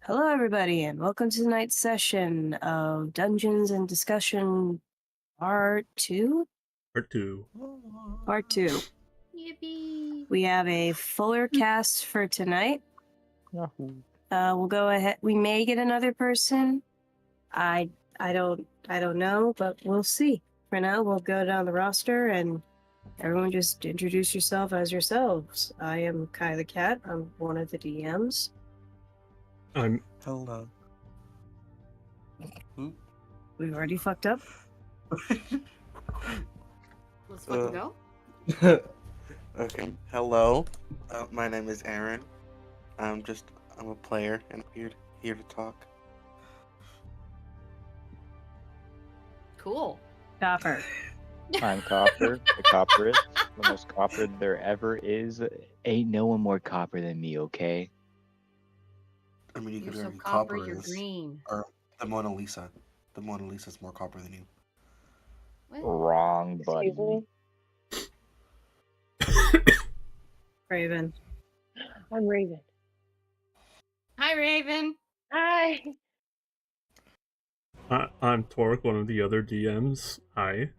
Hello, everybody, and welcome to tonight's session of Dungeons and Discussion Part 2? Part 2. Part 2. Yippee! We have a fuller cast for tonight. We'll go ahead. We may get another person. I don't know, but we'll see. For now, we'll go down the roster and everyone just introduce yourself as yourselves. I am Kai the Cat. I'm one of the DMs. I'm Hello. We've already fucked up. Let's fucking go. Okay. Hello. My name is Aaron. I'm a player and I'm here to talk. Cool. Copper. I'm Copper, the copperist, the most copper there ever is. Ain't no one more copper than me, okay? I mean, you You're could so argue copper, copper you're is, green. or the Mona Lisa. The Mona Lisa's more copper than you. What? Wrong, buddy. Raven. I'm Raven. Hi, Raven. Hi. I'm Torque, one of the other DMs. Hi.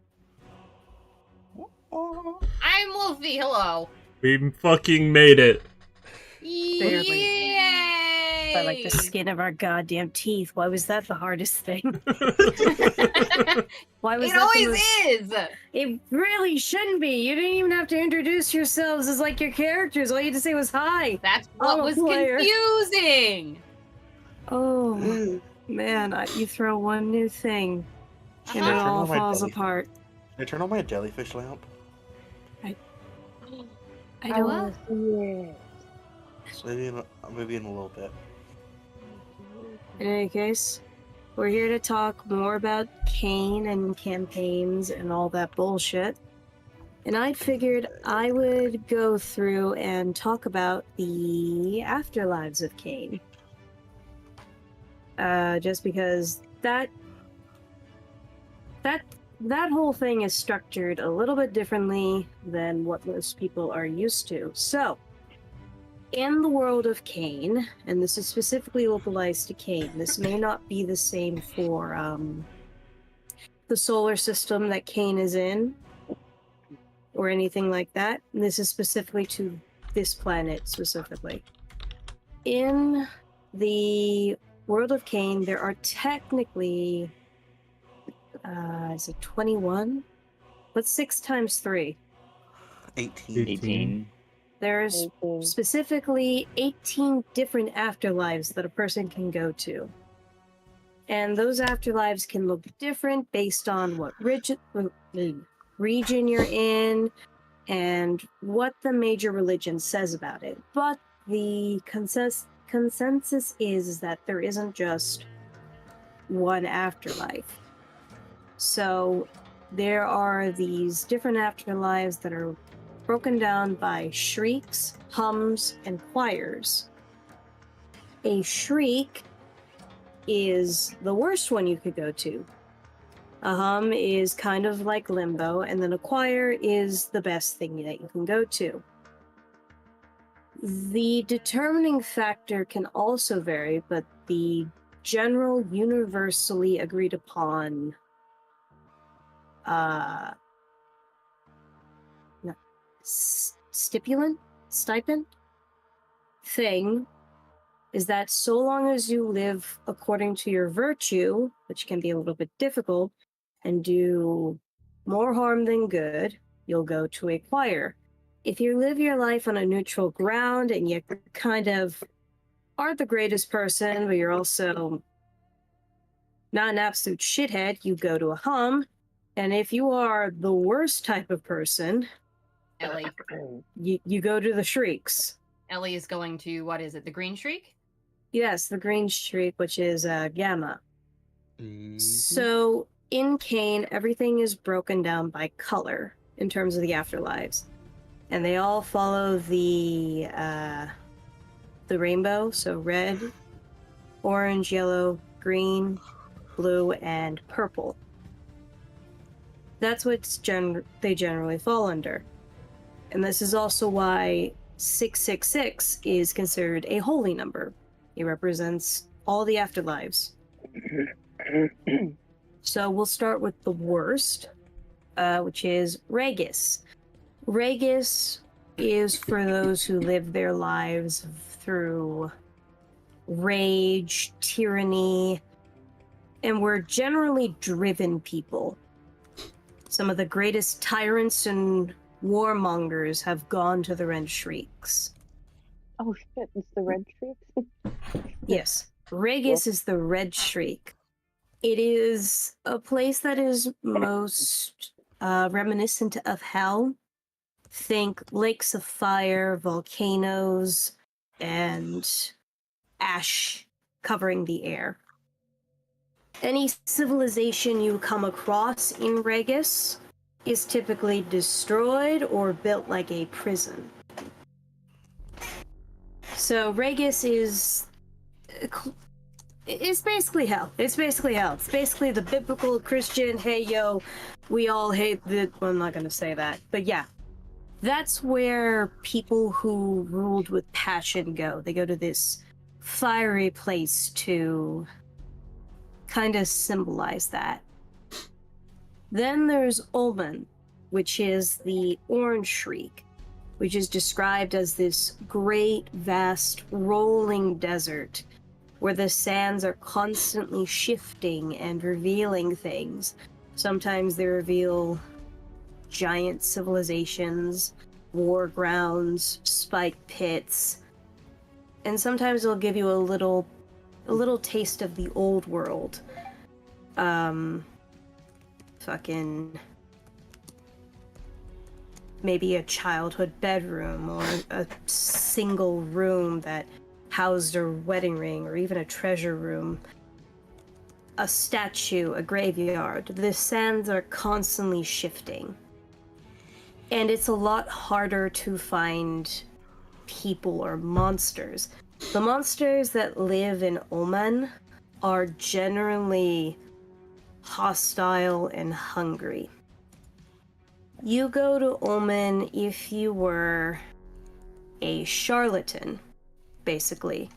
I'm Wolfie. Hello. We fucking made it. Barely. Yay! By like the skin of our goddamn teeth. Why was that the hardest thing? Why was It that always the most... is. It really shouldn't be. You didn't even have to introduce yourselves as like your characters. All you had to say was hi. That's what I'm a was player. confusing. Oh man, you throw one new thing and it Uh-huh. all on my falls belly. apart. Can I turn on my jellyfish lamp? I I don't. will. Yeah. Maybe in a little bit. In any case, we're here to talk more about Kane and campaigns and all that bullshit. And I figured I would go through and talk about the afterlives of Kane. Just because that whole thing is structured a little bit differently than what most people are used to. So, in the world of Kane, and this is specifically localized to Kane, this may not be the same for the solar system that Kane is in, or anything like that. This is specifically to this planet specifically. In the world of Kane, there are technically, is it 21? What's 6 times 3? 18. 18. There's specifically 18 different afterlives that a person can go to. And those afterlives can look different based on what region you're in and what the major religion says about it. But the consensus is that there isn't just one afterlife. So there are these different afterlives that are broken down by shrieks, hums, and choirs. A shriek is the worst one you could go to. A hum is kind of like limbo, and then a choir is the best thing that you can go to. The determining factor can also vary, but the general, universally agreed upon stipend thing is that so long as you live according to your virtue, which can be a little bit difficult, and do more harm than good, you'll go to a choir. If you live your life on a neutral ground and you kind of aren't the greatest person, but you're also not an absolute shithead, you go to a hum. And if you are the worst type of person, Ellie. you go to the shrieks. Ellie is going to, what is it, the green shriek? Yes, the green shriek, which is gamma. Mm-hmm. So in Kane, everything is broken down by color in terms of the afterlives. And they all follow the rainbow, so red, orange, yellow, green, blue, and purple. That's what they generally fall under. And this is also why 666 is considered a holy number. It represents all the afterlives. So we'll start with the worst, which is Regis. Regis is for those who live their lives through rage, tyranny, and we're generally driven people. Some of the greatest tyrants and warmongers have gone to the Red Shrieks. Oh shit, it's the red streaks? Yes, Regis is the Red Shriek. It is a place that is most reminiscent of hell. Think lakes of fire, volcanoes, and ash covering the air. Any civilization you come across in Regis is typically destroyed or built like a prison. So Regis is it's basically hell. It's basically hell. It's basically the biblical Christian, hey yo, we all hate the... Well, I'm not going to say that. But yeah, that's where people who ruled with passion go. They go to this fiery place to kind of symbolize that. Then there's Ulman, which is the Orange Shriek, which is described as this great, vast, rolling desert where the sands are constantly shifting and revealing things. Sometimes they reveal giant civilizations, war grounds, spike pits, and sometimes they'll give you a little taste of the old world. Maybe a childhood bedroom or a single room that housed a wedding ring, or even a treasure room, a statue, a graveyard. The sands are constantly shifting. And it's a lot harder to find people or monsters. The monsters that live in Oman are generally hostile and hungry. You go to Oman if you were a charlatan, basically.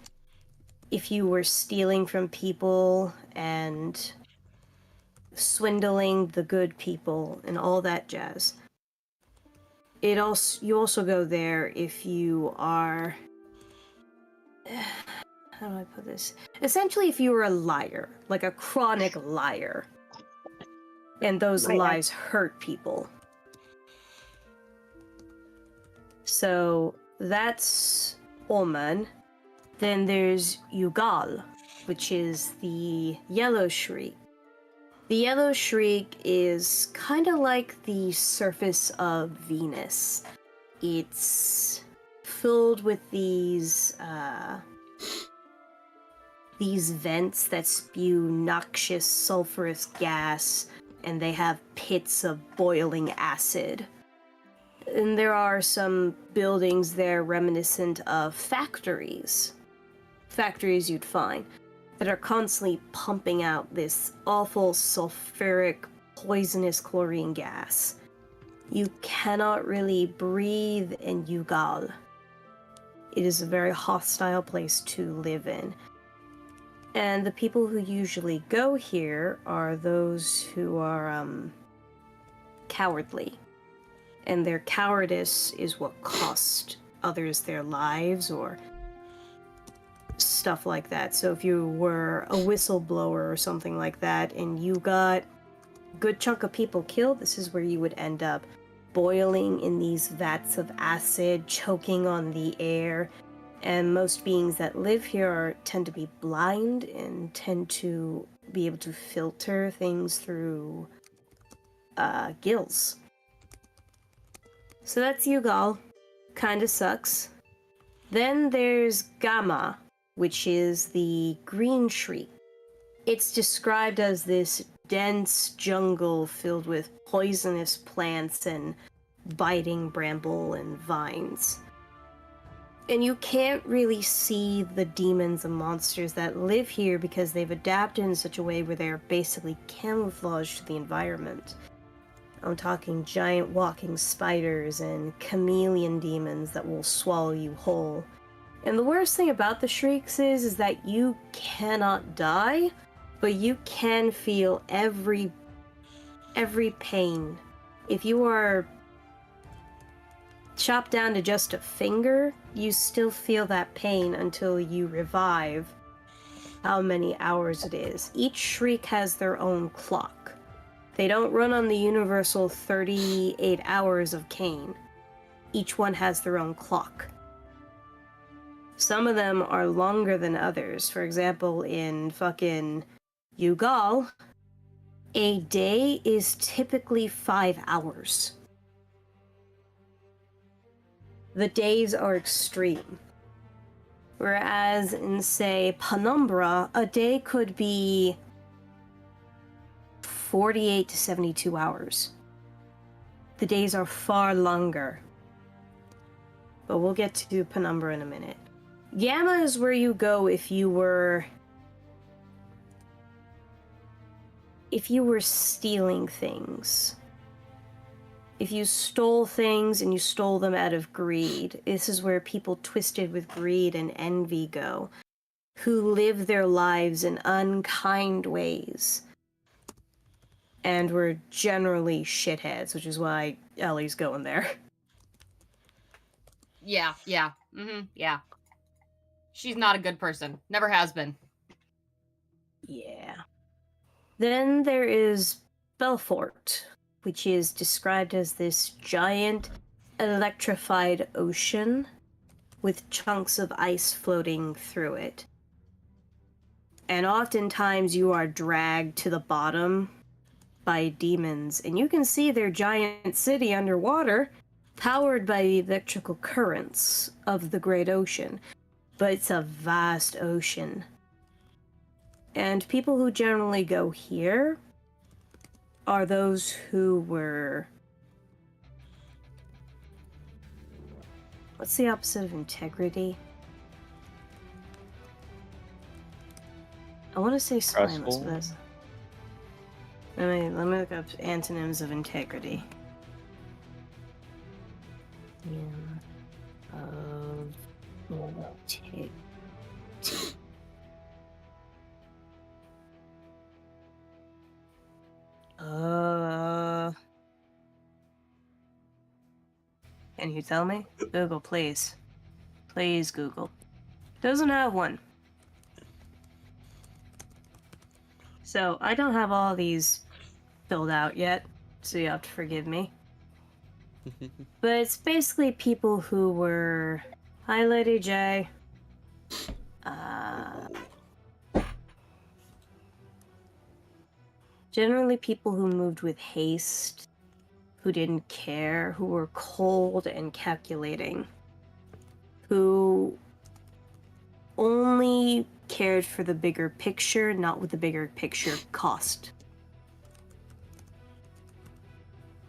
If you were stealing from people and swindling the good people and all that jazz. You also go there if you are... How do I put this? Essentially, if you were a liar, like a chronic liar, and those lies hurt people. So that's Oman. Then there's Yugal, which is the Yellow Shriek. The Yellow Shriek is kind of like the surface of Venus. It's filled with these vents that spew noxious sulfurous gas, and they have pits of boiling acid. And there are some buildings there reminiscent of factories you'd find, that are constantly pumping out this awful sulfuric, poisonous chlorine gas. You cannot really breathe in Yugal. It is a very hostile place to live in. And the people who usually go here are those who are cowardly. And their cowardice is what cost others their lives or stuff like that. So if you were a whistleblower or something like that and you got a good chunk of people killed, this is where you would end up, boiling in these vats of acid, choking on the air. And most beings that live here tend to be blind and tend to be able to filter things through gills. So that's Yugal. Kinda sucks. Then there's Gamma, which is the Green Shriek. It's described as this dense jungle filled with poisonous plants and biting bramble and vines. And you can't really see the demons and monsters that live here because they've adapted in such a way where they're basically camouflaged to the environment. I'm talking giant walking spiders and chameleon demons that will swallow you whole. And the worst thing about the shrieks is that you cannot die, but you can feel every pain. If you are chopped down to just a finger, you still feel that pain until you revive. How many hours it is. Each shriek has their own clock. They don't run on the universal 38 hours of Cain. Each one has their own clock. Some of them are longer than others. For example, in fucking Ugal, a day is typically 5 hours. The days are extreme. Whereas in, say, Penumbra, a day could be 48 to 72 hours. The days are far longer. But we'll get to Penumbra in a minute. Gamma is where you go if you were stealing things. If you stole things and you stole them out of greed, this is where people twisted with greed and envy go, who live their lives in unkind ways and were generally shitheads, which is why Ellie's going there. Yeah. Yeah. She's not a good person. Never has been. Yeah. Then there is Belfort, which is described as this giant electrified ocean with chunks of ice floating through it. And oftentimes you are dragged to the bottom by demons, and you can see their giant city underwater, powered by the electrical currents of the great ocean. But it's a vast ocean. And people who generally go here are those who were... What's the opposite of integrity? I want to say spineless for this. Let me look up antonyms of integrity. Integrity. Can you tell me? Google, please. Please, Google. Doesn't have one. So, I don't have all these filled out yet, so you have to forgive me. But it's basically people who were... Hi, Lady J. Generally people who moved with haste, who didn't care, who were cold and calculating, who only cared for the bigger picture, not what the bigger picture cost.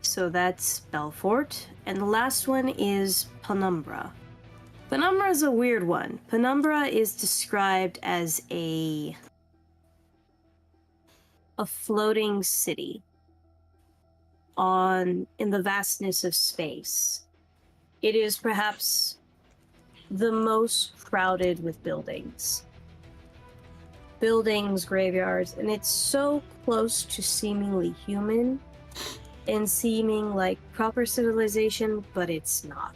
So that's Belfort, and the last one is Penumbra. Penumbra is a weird one. Penumbra is described as a floating city in the vastness of space. It is perhaps the most crowded with buildings. Buildings, graveyards, and it's so close to seemingly human and seeming like proper civilization, but it's not.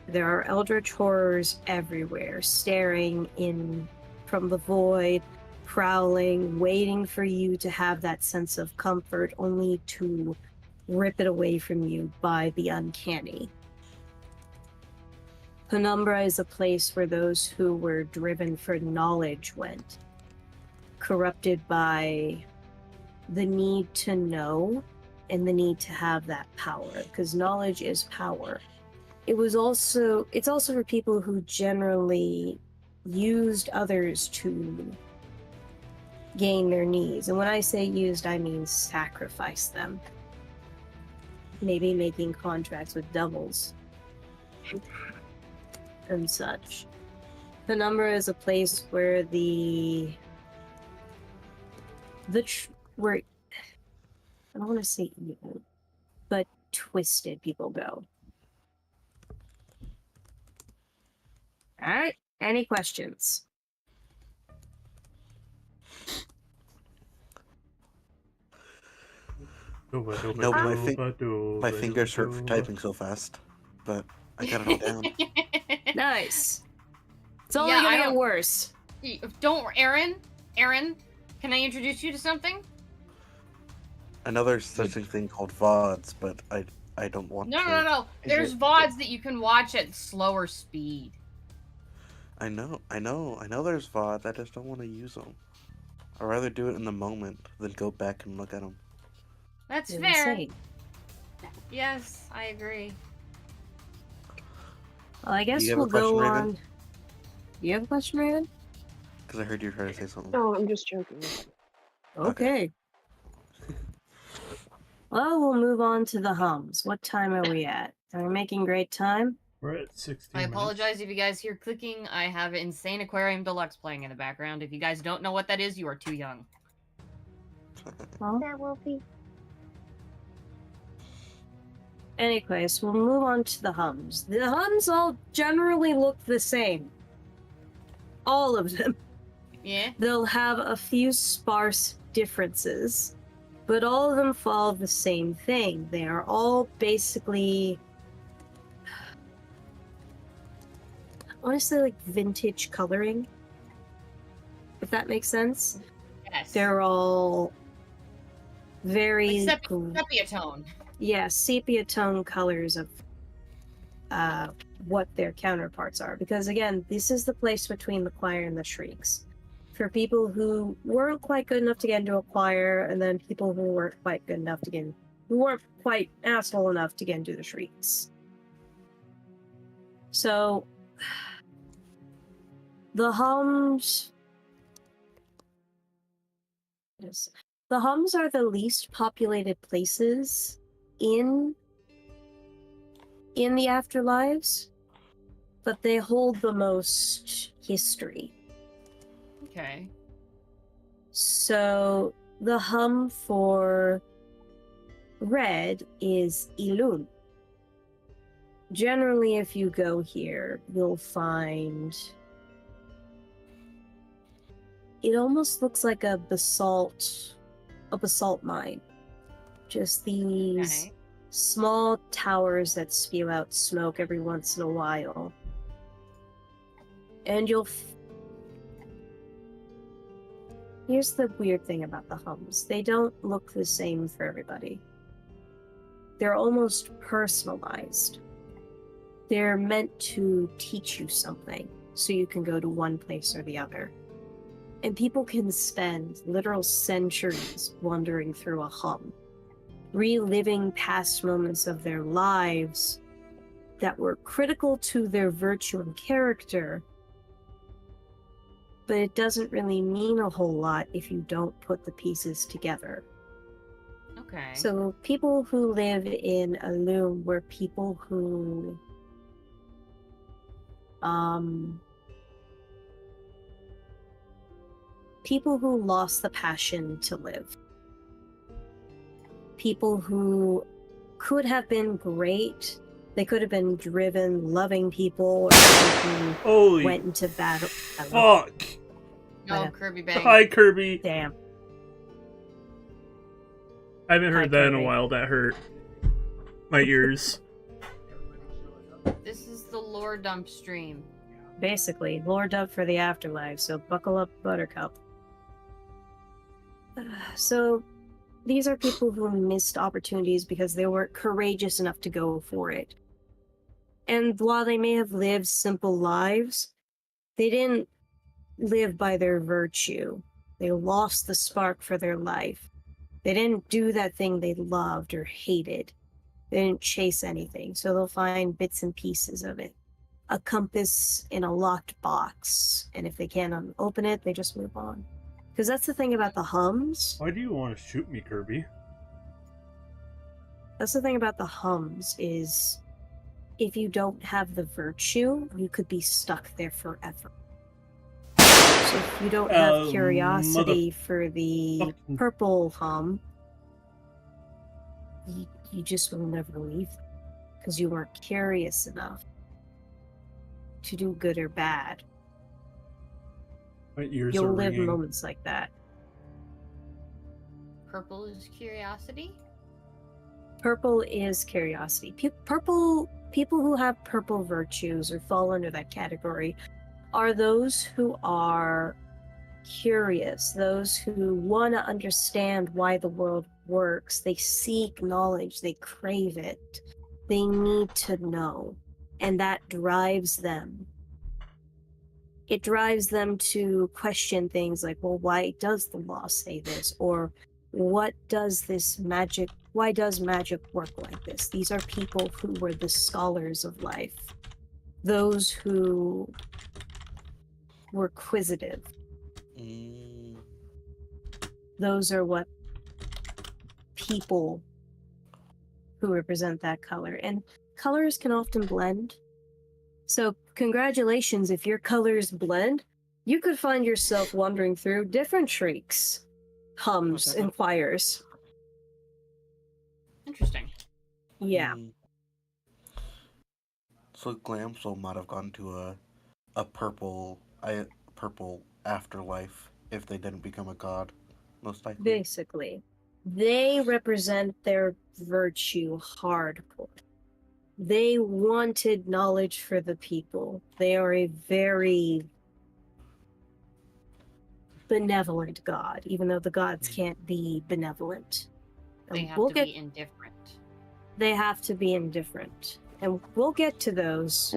There are eldritch horrors everywhere, staring in from the void, prowling, waiting for you to have that sense of comfort, only to rip it away from you by the uncanny. Penumbra is a place where those who were driven for knowledge went, corrupted by the need to know and the need to have that power, because knowledge is power. It's also for people who generally used others to gain their needs. And when I say used, I mean sacrifice them. Maybe making contracts with devils and such. Penumbra is a place where where I don't want to say evil, but twisted people go. All right. Any questions? No, my fingers hurt for typing so fast, but I got it all down. Nice. It's only Yeah, gonna I get don't- worse. Don't, Aaron, can I introduce you to something? I know there's such a thing called VODs, but I don't want No, to. no, no. Is There's it- VODs that you can watch at slower speed. I know there's VODs, I just don't want to use them. I'd rather do it in the moment than go back and look at them. That's You're fair. insane. Yes, I agree. Well, I guess you have a we'll go question, on. Raven? You have a question, Raven? Because I heard you try to say something. No, I'm just joking. Okay. Well, we'll move on to the hums. What time are we at? Are we making great time? We're at 16 I minutes. apologize if you guys hear clicking. I have Insane Aquarium Deluxe playing in the background. If you guys don't know what that is, you are too young. Well, That will be. anyways, we'll move on to the hums. The hums all generally look the same. All of them. Yeah? They'll have a few sparse differences, but all of them follow the same thing. They are all basically, honestly, like vintage coloring, if that makes sense. Yes. They're all very Like sepia tone. yeah, sepia tone colors of what their counterparts are. Because again, this is the place between the choir and the shrieks. For people who weren't quite good enough to get into a choir, and then people who weren't quite good enough to get in, who weren't quite asshole enough to get into the shrieks. So the hums. Yes. The hums are the least populated places in the afterlives, but they hold the most history. Okay. So the hum for red is Ilun. Generally, if you go here, you'll find it almost looks like a basalt mine. Just these Okay. small towers that spew out smoke every once in a while. And here's the weird thing about the hums. They don't look the same for everybody. They're almost personalized. They're meant to teach you something, so you can go to one place or the other. And people can spend literal centuries wandering through a hum, reliving past moments of their lives that were critical to their virtue and character, but it doesn't really mean a whole lot if you don't put the pieces together. Okay. So people who live in a loom were people who lost the passion to live. People who could have been great. They could have been driven, loving people, or people who Holy went into battle. fuck! No, Kirby Bang. Hi, Kirby. Damn. I haven't heard Hi, that in a Kirby. while. That hurt my ears. This is the lore dump stream. Basically, Lord up for the afterlife, so buckle up, Buttercup. So, these are people who missed opportunities because they weren't courageous enough to go for it. And while they may have lived simple lives, they didn't live by their virtue. They lost the spark for their life. They didn't do that thing they loved or hated. They didn't chase anything, so they'll find bits and pieces of it. A compass in a locked box, and if they can't open it, they just move on. Because that's the thing about the hums. Why do you want to shoot me, Kirby? That's the thing about the hums is if you don't have the virtue, you could be stuck there forever. So if you don't have curiosity for the fucking- purple hum, you just will never leave because you weren't curious enough. to do good or bad. My ears You'll are live ringing. moments like that. Purple is curiosity. Purple is curiosity. People who have purple virtues or fall under that category are those who are curious, those who want to understand why the world works. They seek knowledge, they crave it, they need to know, and that drives them. It drives them to question things like, well, why does the law say this? Or why does magic work like this? These are people who were the scholars of life, those who were quizzitive. Mm. Those are what people who represent that color. And colors can often blend. So congratulations, if your colors blend, you could find yourself wandering through different shrieks, hums, and choirs. Interesting. Yeah, So Glamsoul might have gone to a purple afterlife if they didn't become a god, most likely. basically. They represent their virtue hardcore. They wanted knowledge for the people. They are a very benevolent god, even though the gods can't be benevolent. They And have to be indifferent. They have to be indifferent. And we'll get to those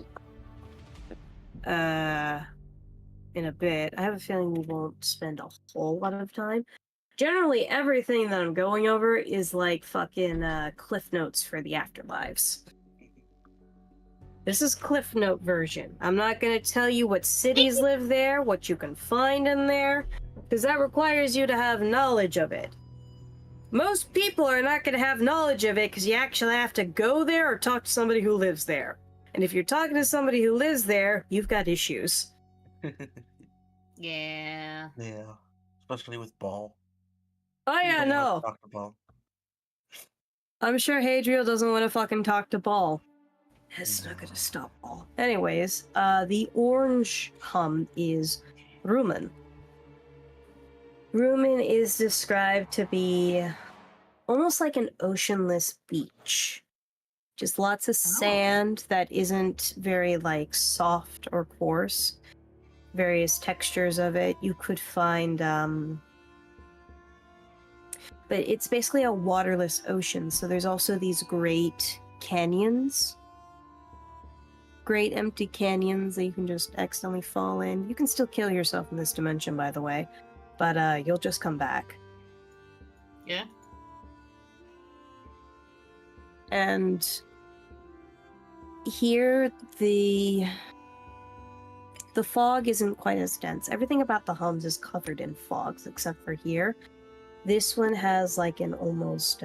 in a bit. I have a feeling we won't spend a whole lot of time. Generally, everything that I'm going over is like fucking Cliff Notes for the afterlives. This is Cliff Note version. I'm not going to tell you what cities live there, what you can find in there, because that requires you to have knowledge of it. Most people are not going to have knowledge of it because you actually have to go there or talk to somebody who lives there. And if you're talking to somebody who lives there, you've got issues. Yeah. Yeah, especially with Ball. Oh You yeah, don't wanna no. talk to Ball. I'm sure Hadriel doesn't want to fucking talk to Ball. It's not going No. to stop Ball. Anyways, the orange hum is rumen. Rumen is described to be almost like an oceanless beach. Just lots of sand that isn't very, like, soft or coarse. Various textures of it. You could find, but it's basically a waterless ocean, so there's also these great canyons. Great empty canyons that you can just accidentally fall in. You can still kill yourself in this dimension, by the way, but you'll just come back. Yeah. And here, the fog isn't quite as dense. Everything about the hums is covered in fogs, except for here. This one has like an almost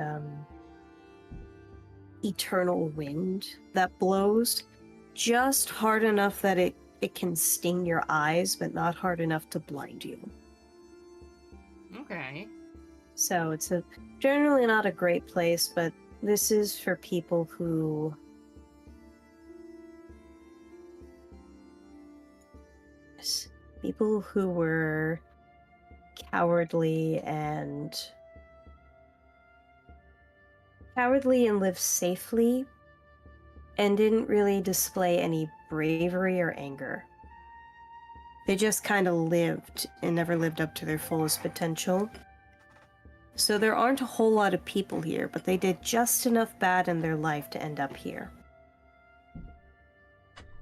eternal wind that blows just hard enough that it can sting your eyes, but not hard enough to blind you. Okay. So it's generally not a great place, but this is for people who were cowardly and live safely and didn't really display any bravery or anger. They just kind of lived and never lived up to their fullest potential. So there aren't a whole lot of people here, but they did just enough bad in their life to end up here.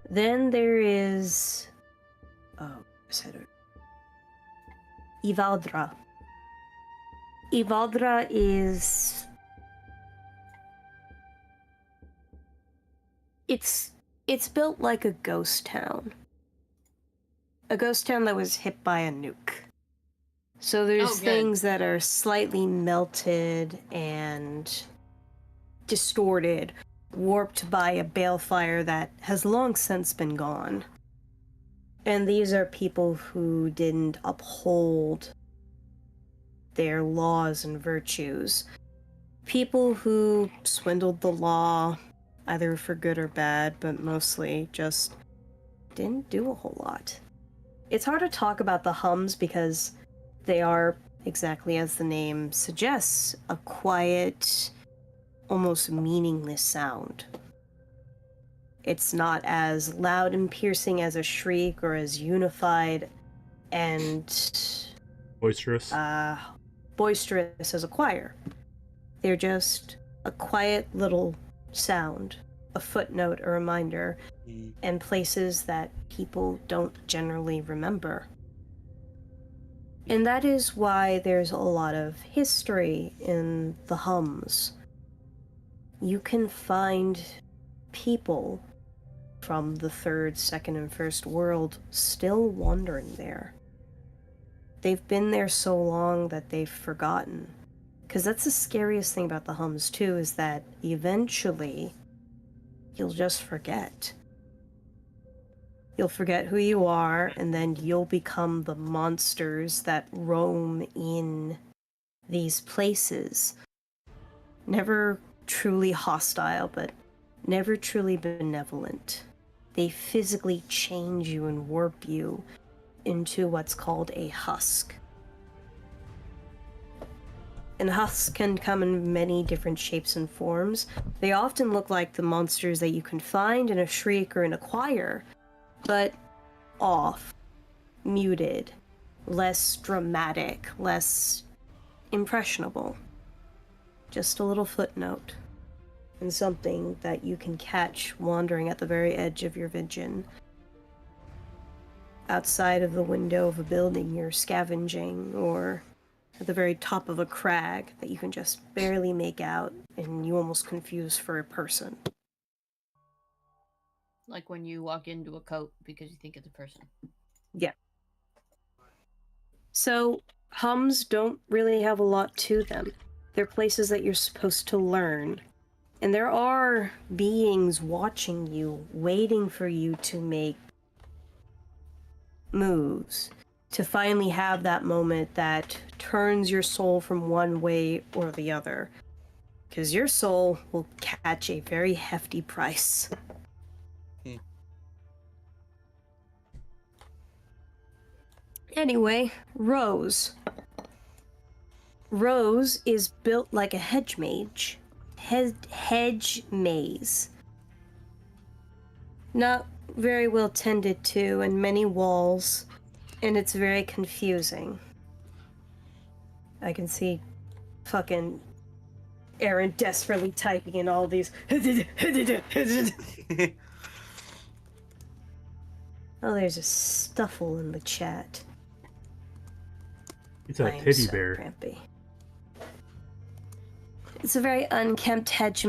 Then there is... Ivaldra. Ivaldra is... It's built like a ghost town. A ghost town that was hit by a nuke. So there's things that are slightly melted and distorted, warped by a balefire that has long since been gone. And these are people who didn't uphold their laws and virtues. People who swindled the law, either for good or bad, but mostly just didn't do a whole lot. It's hard to talk about the hums because they are, exactly as the name suggests, a quiet, almost meaningless sound. It's not as loud and piercing as a shriek or as unified and Boisterous. boisterous as a choir. They're just a quiet little sound, a footnote, a reminder, and places that people don't generally remember. And that is why there's a lot of history in the hums. You can find people from the third, second, and first world still wandering there. They've been there so long that they've forgotten. Because that's the scariest thing about the hums, too, is that eventually you'll just forget. You'll forget who you are, and then you'll become the monsters that roam in these places. Never truly hostile, but never truly benevolent. They physically change you and warp you into what's called a husk. And husks can come in many different shapes and forms. They often look like the monsters that you can find in a shriek or in a choir, but off, muted, less dramatic, less impressionable. Just a little footnote, and something that you can catch wandering at the very edge of your vision. Outside of the window of a building you're scavenging, or at the very top of a crag that you can just barely make out, and you almost confuse for a person. Like when you walk into a coat because you think it's a person. Yeah. So, hums don't really have a lot to them. They're places that you're supposed to learn. And there are beings watching you, waiting for you to make moves, to finally have that moment that turns your soul from one way or the other. Because your soul will catch a very hefty price. Anyway, Rose. Rose is built like a hedge maze. Not very well tended to, and many walls, and it's very confusing. I can see fucking Aaron desperately typing in all these. Oh, there's a stuffle in the chat. It's a I'm teddy so bear. crampy. It's a very unkempt hedge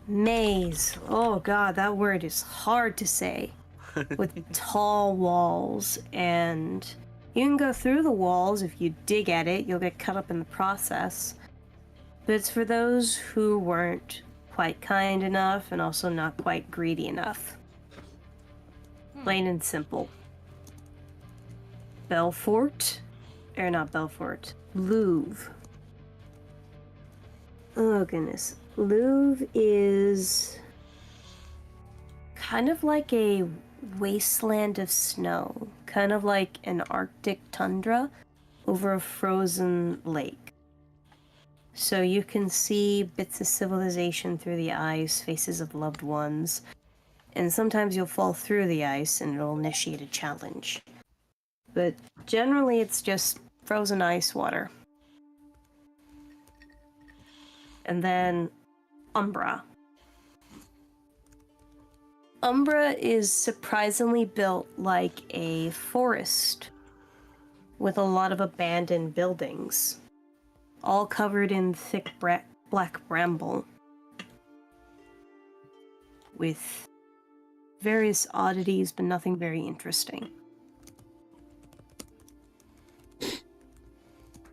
maze. Oh god, that word is hard to say. With tall walls, and you can go through the walls. If you dig at it, you'll get cut up in the process. But it's for those who weren't quite kind enough and also not quite greedy enough. Plain and simple. Belfort? Or not Belfort. Louvre. Oh goodness. Louvre is kind of like a wasteland of snow. Kind of like an Arctic tundra over a frozen lake. So you can see bits of civilization through the ice, faces of loved ones, and sometimes you'll fall through the ice and it'll initiate a challenge. But generally it's just frozen ice water. And then Umbra. Umbra is surprisingly built like a forest with a lot of abandoned buildings, all covered in thick black bramble, with various oddities, but nothing very interesting.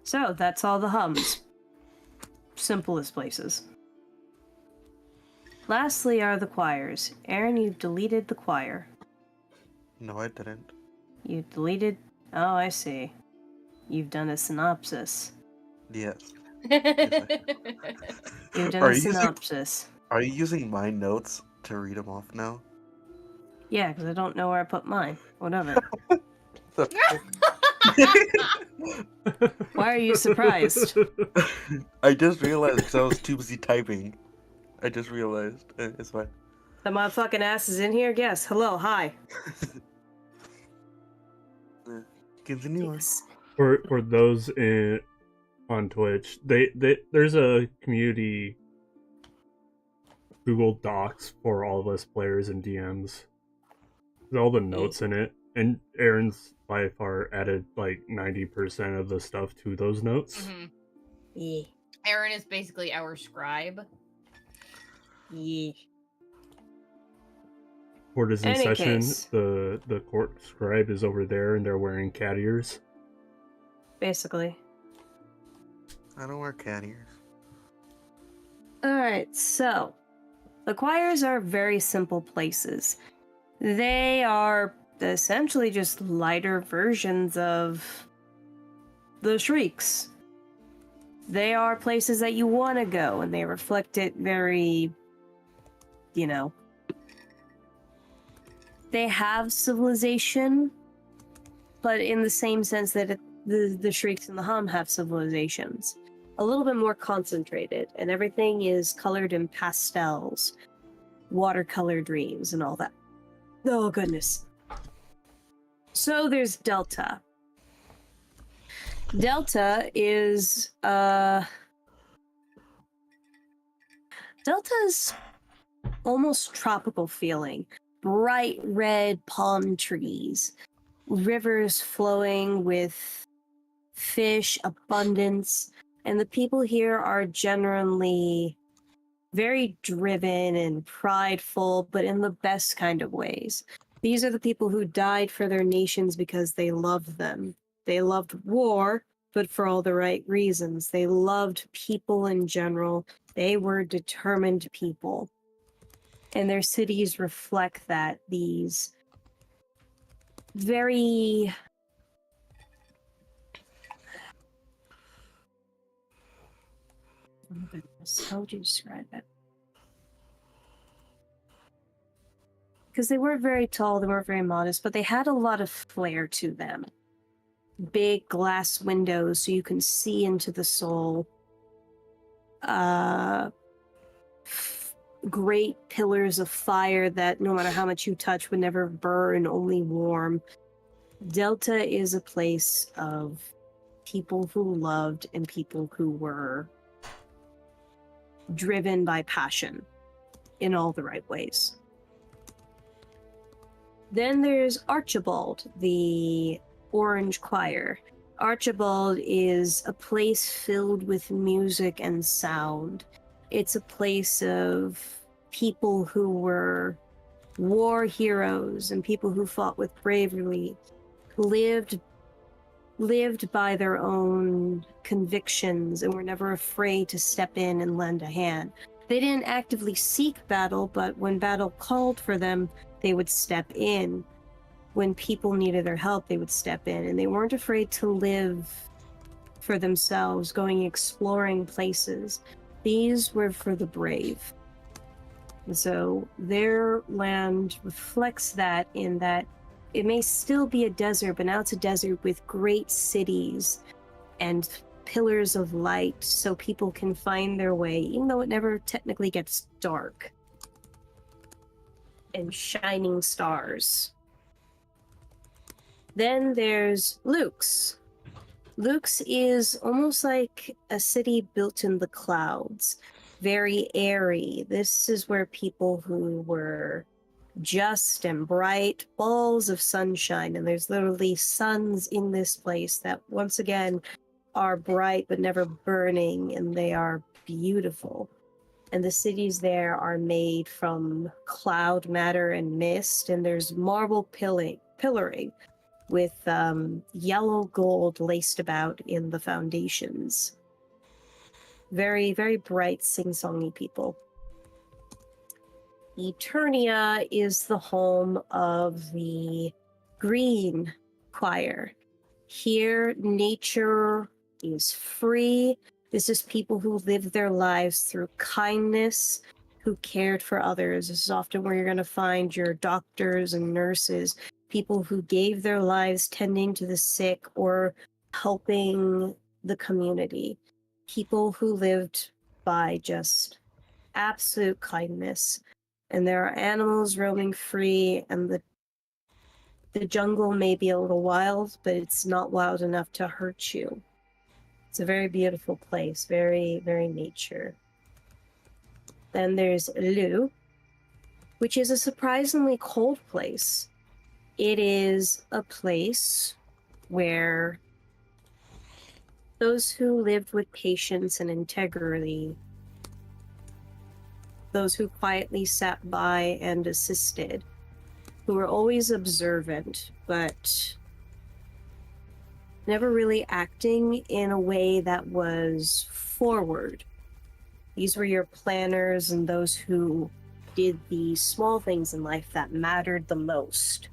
So, that's all the hums. Simplest places. Lastly are the choirs. Aaron, you've deleted the choir. No, I didn't. You deleted... Oh, I see. You've done a synopsis. Yes. You've done Are a you synopsis. Are you using my notes to read them off now? Yeah, because I don't know where I put mine. Whatever. Why are you surprised? I just realized because I was too busy typing. I just realized. It's fine. The motherfucking ass is in here? Yes. Hello. Hi. Continue on. Yes. For those on Twitch, there's a community Google Docs for all of us players and DMs. With all the notes in it, and Aaron's by far added like 90% of the stuff to those notes. Mhm. Yeah. Aaron is basically our scribe. Yeah. Court is in Any session. case. The court scribe is over there, and they're wearing cat ears. Basically. I don't wear cat ears. Alright, so the choirs are very simple places. They are essentially just lighter versions of the shrieks. They are places that you want to go, and they reflect it very, you know. They have civilization, but in the same sense that the shrieks and the hum have civilizations. A little bit more concentrated, and everything is colored in pastels, watercolor dreams, and all that. Oh, goodness. So there's Delta. Delta is, Delta's almost tropical feeling. Bright red palm trees, rivers flowing with fish, abundance, and the people here are generally very driven and prideful, but in the best kind of ways. These are the people who died for their nations because they loved them. They loved war, but for all the right reasons. They loved people in general. They were determined people. And their cities reflect that. These very... Oh, goodness. How would you describe it? Because they weren't very tall, they weren't very modest, but they had a lot of flair to them. Big glass windows so you can see into the soul. Great pillars of fire that no matter how much you touch would never burn, only warm. Delta is a place of people who loved and people who were driven by passion in all the right ways. Then there's Archibald, the Orange Choir. Archibald is a place filled with music and sound. It's a place of people who were war heroes and people who fought with bravery, lived by their own convictions and were never afraid to step in and lend a hand. They didn't actively seek battle, but when battle called for them, they would step in. When people needed their help, they would step in, and they weren't afraid to live for themselves, going exploring places. These were for the brave. And so their land reflects that in that it may still be a desert, but now it's a desert with great cities and pillars of light so people can find their way, even though it never technically gets dark. And shining stars. Then there's Luke's. Luke's is almost like a city built in the clouds. Very airy. This is where people who were just and bright, balls of sunshine, and there's literally suns in this place that once again are bright but never burning, and they are beautiful. And the cities there are made from cloud matter and mist, and there's marble pillaring with yellow gold laced about in the foundations. Very, very bright, sing-songy people. Eternia is the home of the Green Choir. Here, nature is free. This is people who live their lives through kindness, who cared for others. This is often where you're going to find your doctors and nurses, people who gave their lives tending to the sick or helping the community, people who lived by just absolute kindness. And there are animals roaming free, and the jungle may be a little wild, but it's not wild enough to hurt you. It's a very beautiful place, very, very nature. Then there's Lu, which is a surprisingly cold place. It is a place where those who lived with patience and integrity, those who quietly sat by and assisted, who were always observant, but never really acting in a way that was forward. These were your planners and those who did the small things in life that mattered the most.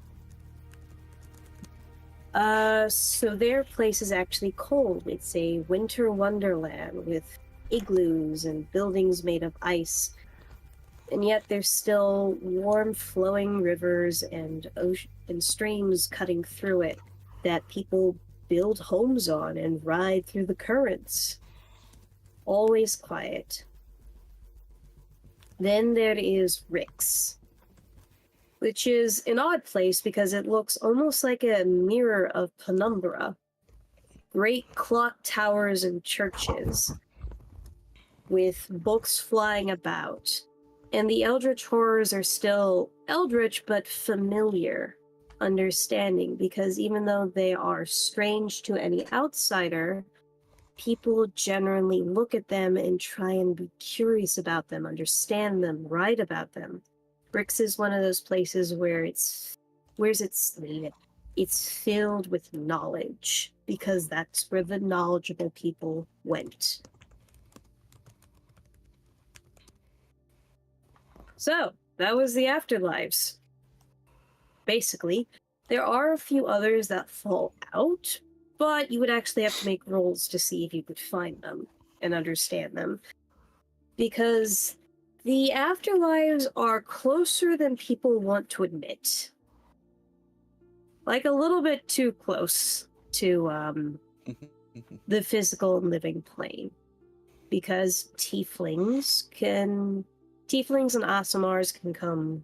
So their place is actually cold. It's a winter wonderland with igloos and buildings made of ice. And yet there's still warm flowing rivers and streams cutting through it that people build homes on and ride through the currents. Always quiet. Then there is Rix, which is an odd place because it looks almost like a mirror of Penumbra. Great clock towers and churches with books flying about. And the eldritch horrors are still eldritch but familiar, understanding, because even though they are strange to any outsider, people generally look at them and try and be curious about them, understand them, write about them. Rix is one of those places where where's it slated? It's filled with knowledge, because that's where the knowledgeable people went. So, that was the afterlives. Basically, there are a few others that fall out, but you would actually have to make rolls to see if you could find them and understand them. Because the afterlives are closer than people want to admit. Like a little bit too close to the physical and living plane. Because tieflings and Aasimars can come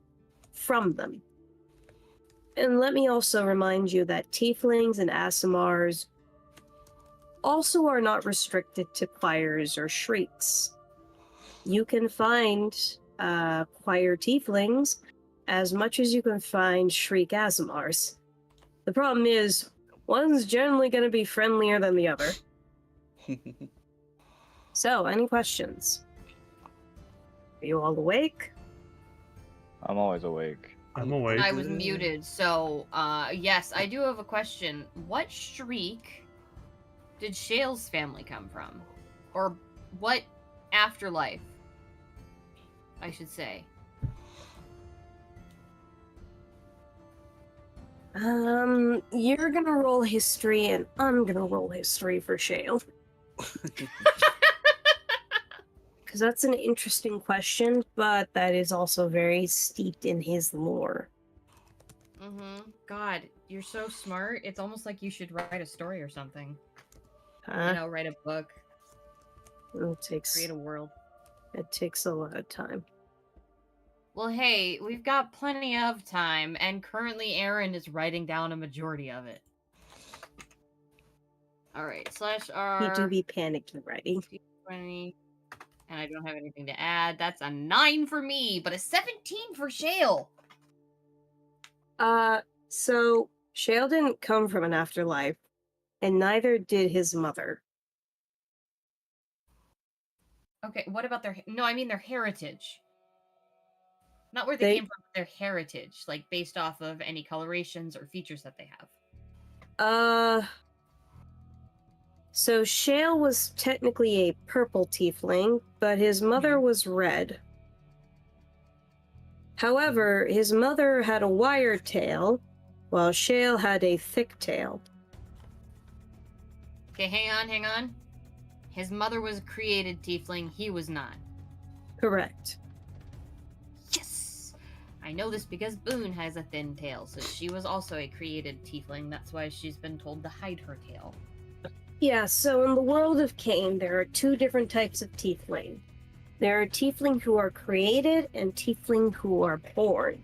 from them. And let me also remind you that tieflings and Aasimars also are not restricted to choirs or shrieks. You can find choir tieflings as much as you can find shriek Aasimars. The problem is, one's generally going to be friendlier than the other. So, any questions? Are you all awake? I'm always awake. I'm awake. I was muted, so yes, I do have a question. What shriek did Shale's family come from? Or what afterlife, I should say? You're gonna roll history, and I'm gonna roll history for Shale. Because that's an interesting question, but that is also very steeped in his lore. God, you're so smart. It's almost like you should write a story or something. Huh? You know, write a book, create a world. It takes a lot of time. Well, hey, we've got plenty of time, and currently Aaron is writing down a majority of it. Alright, /R. You do be panicking writing. 20. And I don't have anything to add. That's a 9 for me, but a 17 for Shale. So Shale didn't come from an afterlife, and neither did his mother. Okay, what about their... No, I mean their heritage. Not where they came from, but their heritage. Like, based off of any colorations or features that they have. So Shale was technically a purple tiefling, but his mother was red. However, his mother had a wire tail, while Shale had a thick tail. Okay, hang on. His mother was a created tiefling, he was not. Correct. I know this because Boone has a thin tail, so she was also a created tiefling. That's why she's been told to hide her tail. Yeah, so in the world of Cain, there are two different types of tiefling. There are tiefling who are created and tiefling who are born.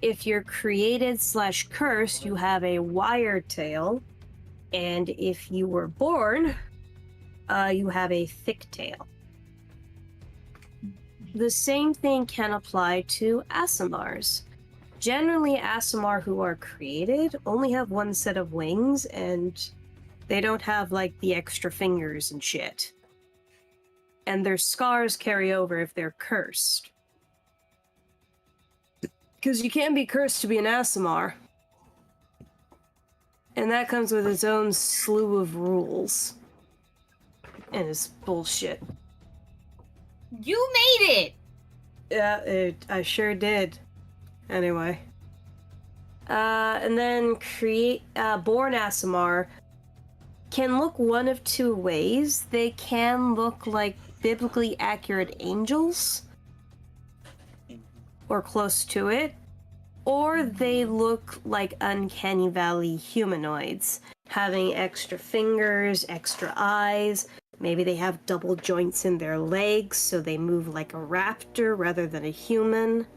If you're created / cursed, you have a wired tail, and if you were born, you have a thick tail. The same thing can apply to Aasimars. Generally, Aasimar who are created only have one set of wings, and they don't have, like, the extra fingers and shit. And their scars carry over if they're cursed. Because you can't be cursed to be an Aasimar. And that comes with its own slew of rules. And it's bullshit. You made it! Yeah, I sure did. Anyway. And then born Aasimar can look one of two ways. They can look like biblically accurate angels, or close to it, or they look like uncanny valley humanoids, having extra fingers, extra eyes. Maybe they have double joints in their legs, so they move like a raptor rather than a human.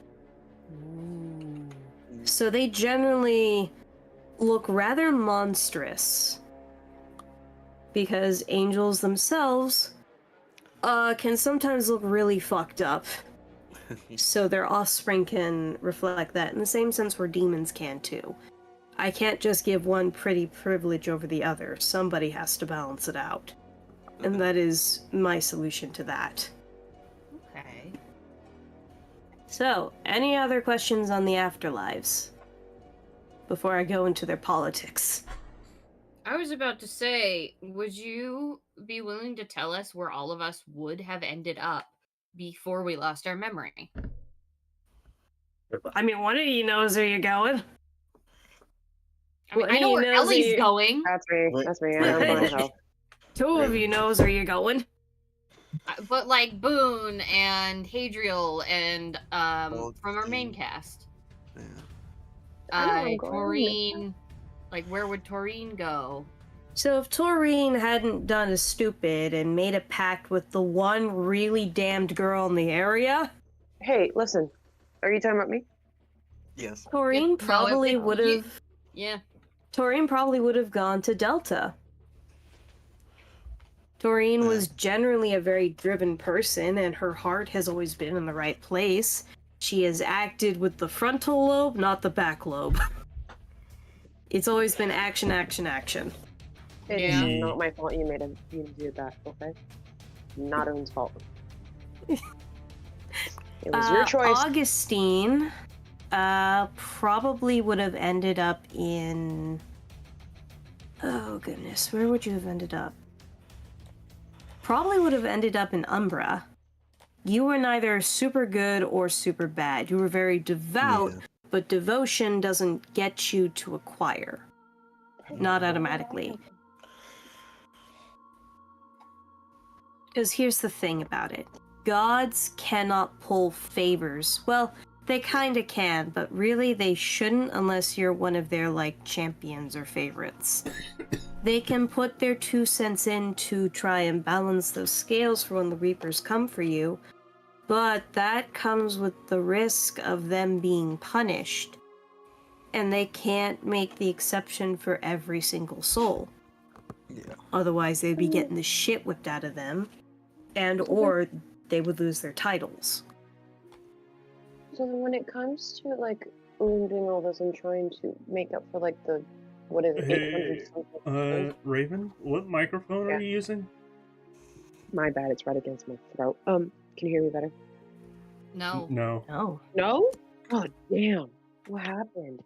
So they generally look rather monstrous, because angels themselves can sometimes look really fucked up. So their offspring can reflect that in the same sense where demons can too. I can't just give one pretty privilege over the other. Somebody has to balance it out. And that is my solution to that. Okay. So, any other questions on the afterlives? Before I go into their politics. I was about to say, would you be willing to tell us where all of us would have ended up before we lost our memory? I mean, one of you knows where you're going. I mean, Well, I know he where knows Ellie's you- going, That's me. Wait, That's me. wait, I'm wait, going wait. to hell. Two of you knows where you're going. but like Boone and Hadriel and Oh, from our main gee. cast. Yeah. I know I'm going. Taurine. Like, where would Taurine go? So if Taurine hadn't done a stupid and made a pact with the one really damned girl in the area, Hey, listen. Are you talking about me? Yes. Taurine No, probably it- would you- have. Yeah. Taurine probably would have gone to Delta. Taurine was generally a very driven person, and her heart has always been in the right place. She has acted with the frontal lobe, not the back lobe. It's always been action, action, action. It Yeah. is not my fault you did that, okay? Not Owen's fault. It was your choice. Augustine probably would have ended up in... Oh, goodness. Where would you have ended up? Probably would have ended up in Umbra. You were neither super good or super bad. You were very devout, Yeah. but devotion doesn't get you to acquire. Not automatically. Because here's the thing about it. Gods cannot pull favors. Well, they kinda can, but really they shouldn't unless you're one of their, like, champions or favorites. They can put their 2 cents in to try and balance those scales for when the Reapers come for you, but that comes with the risk of them being punished. And they can't make the exception for every single soul. Yeah. Otherwise, they'd be getting the shit whipped out of them, and or they would lose their titles. So then when it comes to, like, doing all this and trying to make up for, like, the, what is it, Hey, 800 something? Raven, what microphone are Yeah. you using? My bad, it's right against my throat. Can you hear me better? No. No. Oh, No? Oh, damn. What happened?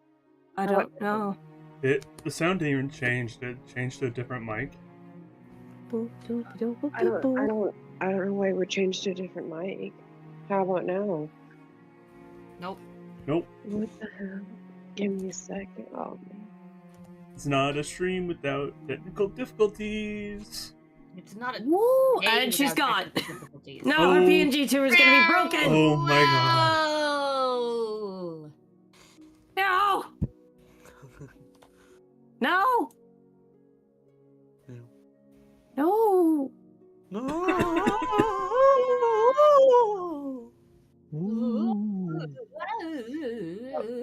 I don't know. The sound didn't even change. It changed to a different mic. I don't know why we changed to a different mic. How about now? Nope. Nope. What the hell? Give me a second. Oh, man. It's not a stream without technical difficulties. It's not a. Woo! day And she's without gone. technical difficulties. No, her Oh. PNG tour is gonna be broken! Oh my god. Whoa! No! No! Yeah. No! No.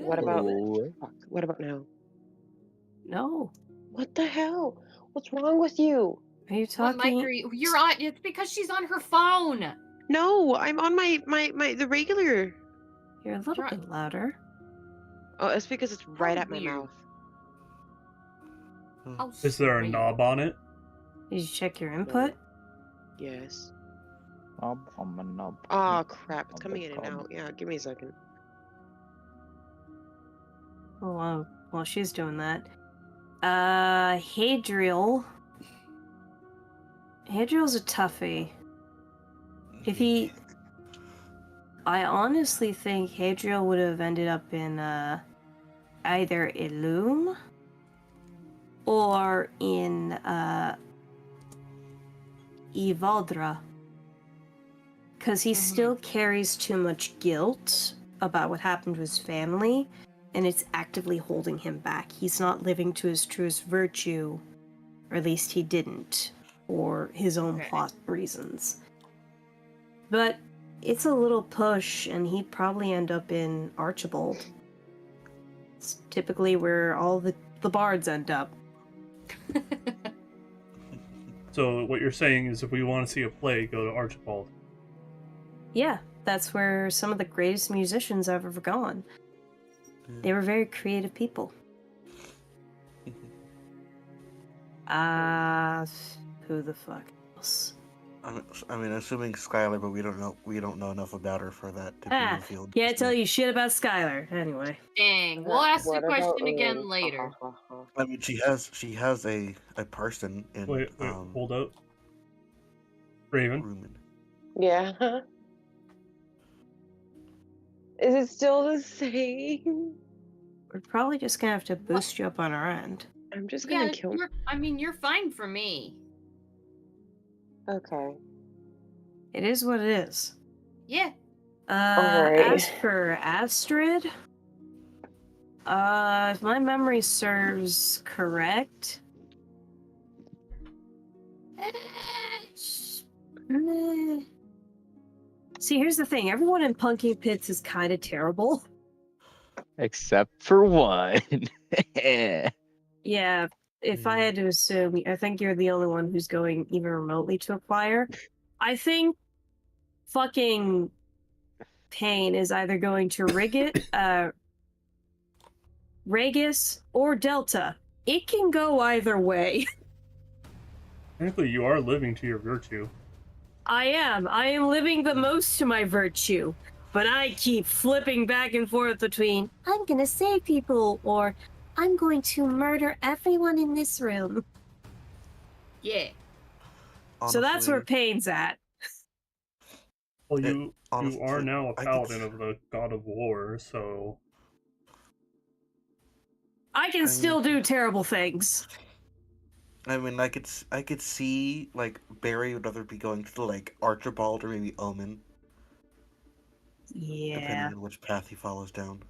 What about Oh. fuck, what about now? No. What the hell? What's wrong with you? Are you What mic talking? are you? You're on. It's because she's on her phone. No, I'm on my the regular. You're a little Try- bit louder. Oh, it's because it's right How at my weird. mouth. How Is there a strange. knob on it? Did you check your input? Yes. Knob on my knob. Oh crap, it's On coming the in and cob. out. Yeah, give me a second. Oh, wow. While she's doing that. Hadriel. Hadriel's a toughie. If he... I honestly think Hadriel would have ended up in, either Illum or in, Evaldra. Because he still carries too much guilt about what happened to his family, and it's actively holding him back. He's not living to his truest virtue, or at least he didn't, for his own Okay. plot reasons. But it's a little push, and he'd probably end up in Archibald. It's typically where all the bards end up. So what you're saying is if we want to see a play, go to Archibald. Yeah, that's where some of the greatest musicians have ever gone. They were very creative people. Who the fuck else? I mean, assuming Skylar, but we don't know enough about her for that to be revealed. Can't tell you shit about Skylar. Anyway. Dang. We'll ask the What about question again Owen? later. I mean, she has a person in Wait, hold up. Raven. Rumen. Yeah. Is it still the same? We're probably just gonna have to boost you up on our end. I'm just gonna Yeah, kill. you're fine for me. Okay. It is what it is. Yeah. Alright. As for Astrid, if my memory serves correct, see, here's the thing. Everyone in Punking Pits is kind of terrible. Except for one. Yeah, if I had to assume, I think you're the only one who's going even remotely to acquire. I think fucking Pain is either going to Regis, or Delta. It can go either way. Technically, you are living to your virtue. I am living the most to my virtue. But I keep flipping back and forth between, I'm gonna save people, or I'm going to murder everyone in this room. Yeah. So that's where Honestly, Pain's at. Well, It- you honestly, are now a I could paladin s- of the God of War, so I can still do terrible things. I mean, I could see like Barry would either be going to like Archibald or maybe Omen, Yeah. depending on which path he follows down.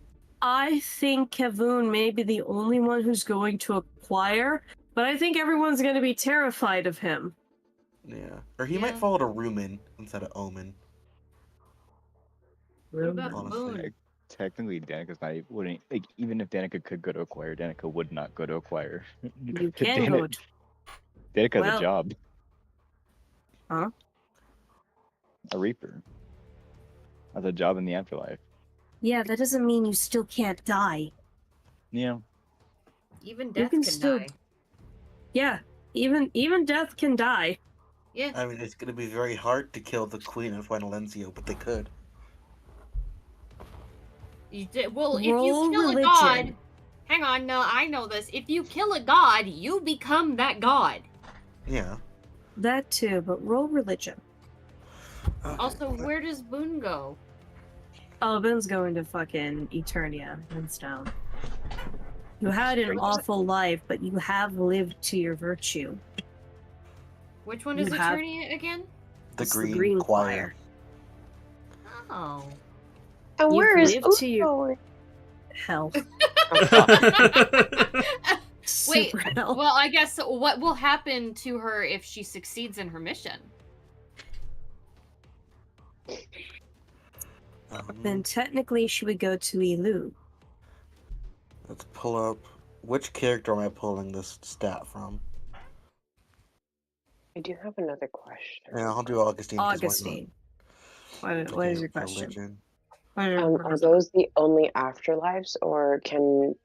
I think Kavun may be the only one who's going to acquire, but I think everyone's going to be terrified of him. Yeah, or he might Yeah. follow to Rumen instead of Omen. What about Honestly. Boone? Technically, Danica's wouldn't, like, even if Danica could go to acquire, Danica would not go to acquire. You can go to... Danica's Well- a job. Huh? A Reaper. As a job in the afterlife. Yeah, that doesn't mean you still can't die. Yeah. Even death can can still- die. Yeah, even death can die. Yeah. I mean, it's gonna be very hard to kill the Queen of Finalenzio, but they could. You did, well, if Roll you kill religion. a god, hang on, no, I know this. If you kill a god, you become that god. Yeah. That too, but roll religion. Okay, Also, but- where does Boone go? Oh, Ben's going to fucking Eternia, hands down. You had an awful life, but you have lived to your virtue. Which one You is have- Eternia again? the It's Green, Choir. Oh. And You've where is lived Owen to your- going? hell. Wait, Super hell. well, I guess what will happen to her if she succeeds in her mission? Then technically she would go to Elu. Let's pull up. Which character am I pulling this stat from? I do have another question. Yeah, I'll do Augustine. 'cause why not? Augustine. What is Okay, your question? religion. Are those the only afterlives, or can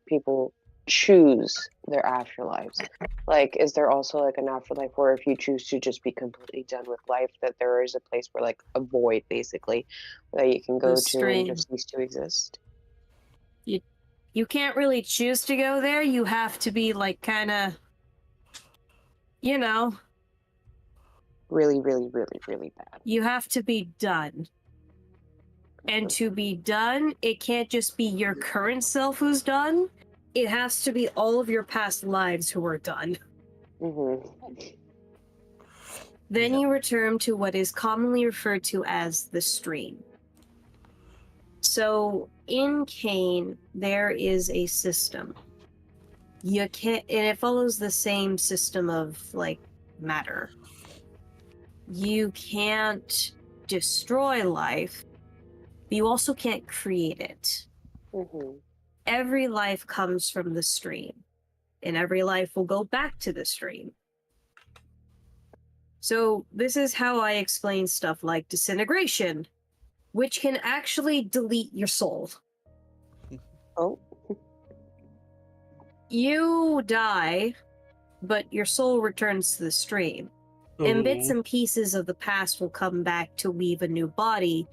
people choose their afterlives? Like, is there also like an afterlife where if you choose to just be completely done with life, that there is a place where like a void, basically, that you can go to stream. and just cease to exist? You can't really choose to go there. You have to be like kind of, you know, Really, really, really, really bad. you have to be done. And to be done, it can't just be your current self who's done. It has to be all of your past lives who are done. Mm-hmm. Then Yeah. you return to what is commonly referred to as the stream. So in Kane, there is a system. You can't, and it follows the same system of like matter. You can't destroy life, but you also can't create it. Mm-hmm. Every life comes from the stream, and every life will go back to the stream. So this is how I explain stuff like disintegration, which can actually delete your soul. Oh. You die, but your soul returns to the stream. And bits and pieces of the past will come back to weave a new body,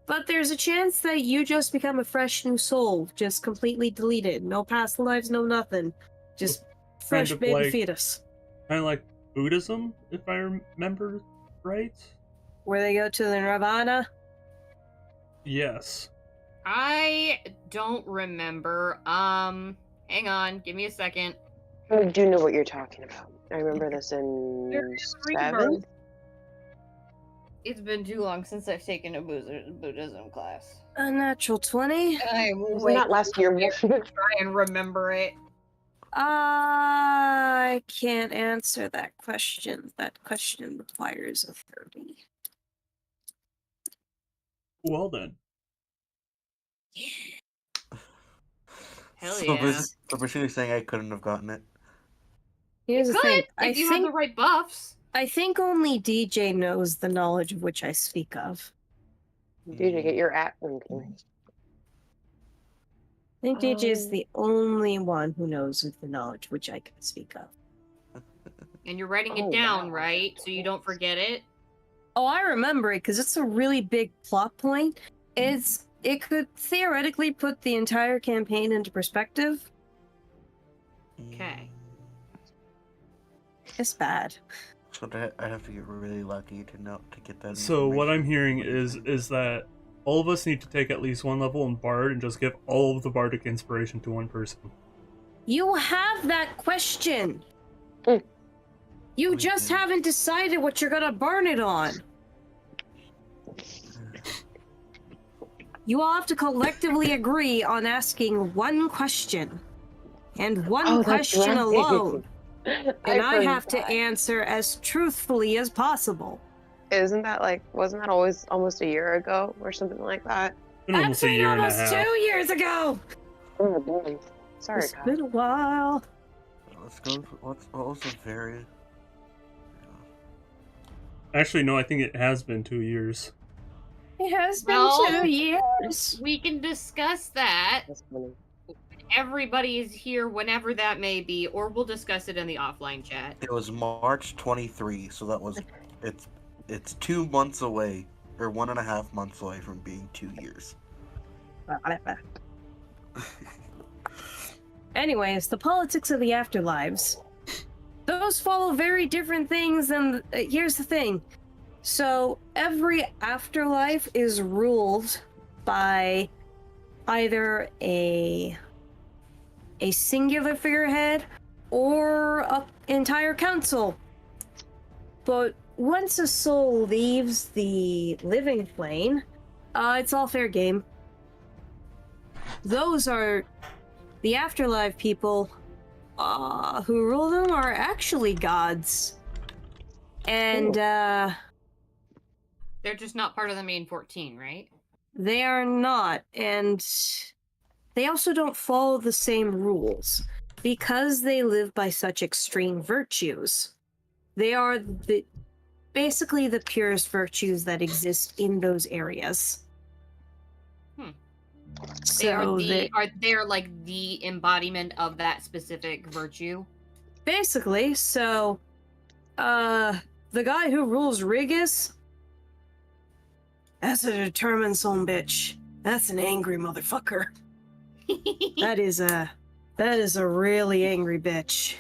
but there's a chance that you just become a fresh new soul, just completely deleted. No past lives, no nothing. Just fresh of baby like- fetus. Kind of like Buddhism, if I remember right. Where they go to the nirvana. Yes. I don't remember. Hang on, give me a second. I do know what you're talking about. I remember this in There is seventh. It's been too long since I've taken a Buddhism class. A natural 20. I will Wasn't wait that last year? to try and remember it. I can't answer that question. That question requires a 30. Well then. Hell So yeah. basically saying I couldn't have gotten it. Here's You the could, thing. if you have the right buffs. I think only DJ knows the knowledge of which I speak of. Dude, you get your at. Okay. I think DJ is the only one who knows of the knowledge which I can speak of. And you're writing it Oh, down, wow. right? So you don't forget it? Oh, I remember it because it's a really big plot point. It could theoretically put the entire campaign into perspective. Okay. It's bad. So I have to get really lucky to get that. So what I'm information. hearing is that all of us need to take at least one level in Bard and just give all of the Bardic inspiration to one person. You have that question. Mm. You We just do. haven't decided what you're gonna burn it on. You all have to collectively agree on asking one question. And one question alone. And I have to answer as truthfully as possible. Isn't that like, wasn't that always almost a year ago or something like that? It's been almost a year and a almost half. 2 years ago. Oh, damn. Sorry, It's Kyle. been a while. Let's go. What was the very? Actually, no, I think it has been 2 years. It has been Well- 2 years. We can discuss that. That's funny. Everybody is here whenever that may be, or we'll discuss it in the offline chat. It was March 23, so that was it's 2 months away, or 1.5 months away from being 2 years. Anyways, the politics of the afterlives. Those follow very different things than... here's the thing. So, every afterlife is ruled by either a singular figurehead or an entire council. But once a soul leaves the living plane, it's all fair game. those are the afterlife people who rule them are actually gods. And They're just not part of the main 14, right? they are not. And they also don't follow the same rules because they live by such extreme virtues. They are basically the purest virtues that exist in those areas. So They're like the embodiment of that specific virtue. basically, so the guy who rules Rigus, that's a determined son bitch. That's an angry motherfucker. That is a really angry bitch.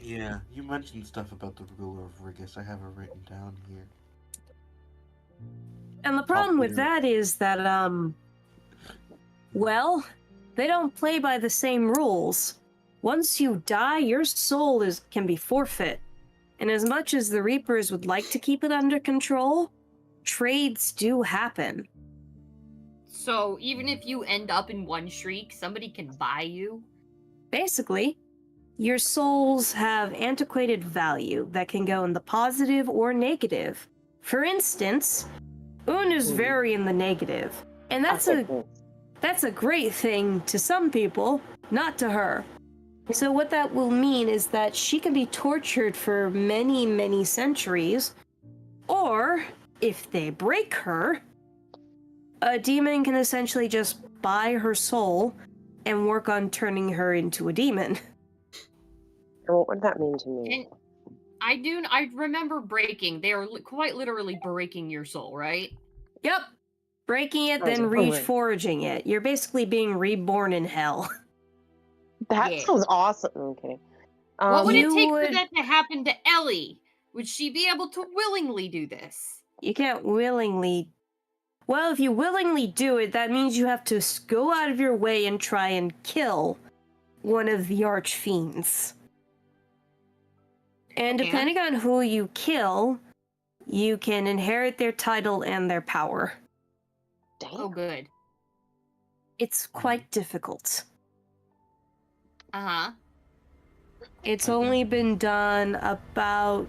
Yeah, you mentioned stuff about the ruler of Rigus. I have it written down here. And the problem with that is that well, they don't play by the same rules. Once you die, your soul can be forfeit. And as much as the Reapers would like to keep it under control, trades do happen. So even if you end up in one shriek, somebody can buy you? Basically, your souls have antiquated value that can go in the positive or negative. For instance, Un is very in the negative, and that's a great thing to some people, not to her. So what that will mean is that she can be tortured for many, many centuries, or if they break her, a demon can essentially just buy her soul and work on turning her into a demon. And what would that mean to me? And I remember breaking. They are quite literally breaking your soul, right? Yep. Breaking it, then reforging it. You're basically being reborn in hell. That sounds awesome. Okay. What would it take for that to happen to Ellie? Would she be able to willingly do this? You can't willingly. Well, if you willingly do it, that means you have to go out of your way and try and kill one of the archfiends. And depending on who you kill, you can inherit their title and their power. Damn. Oh, good. It's quite difficult. Uh-huh. It's only been done about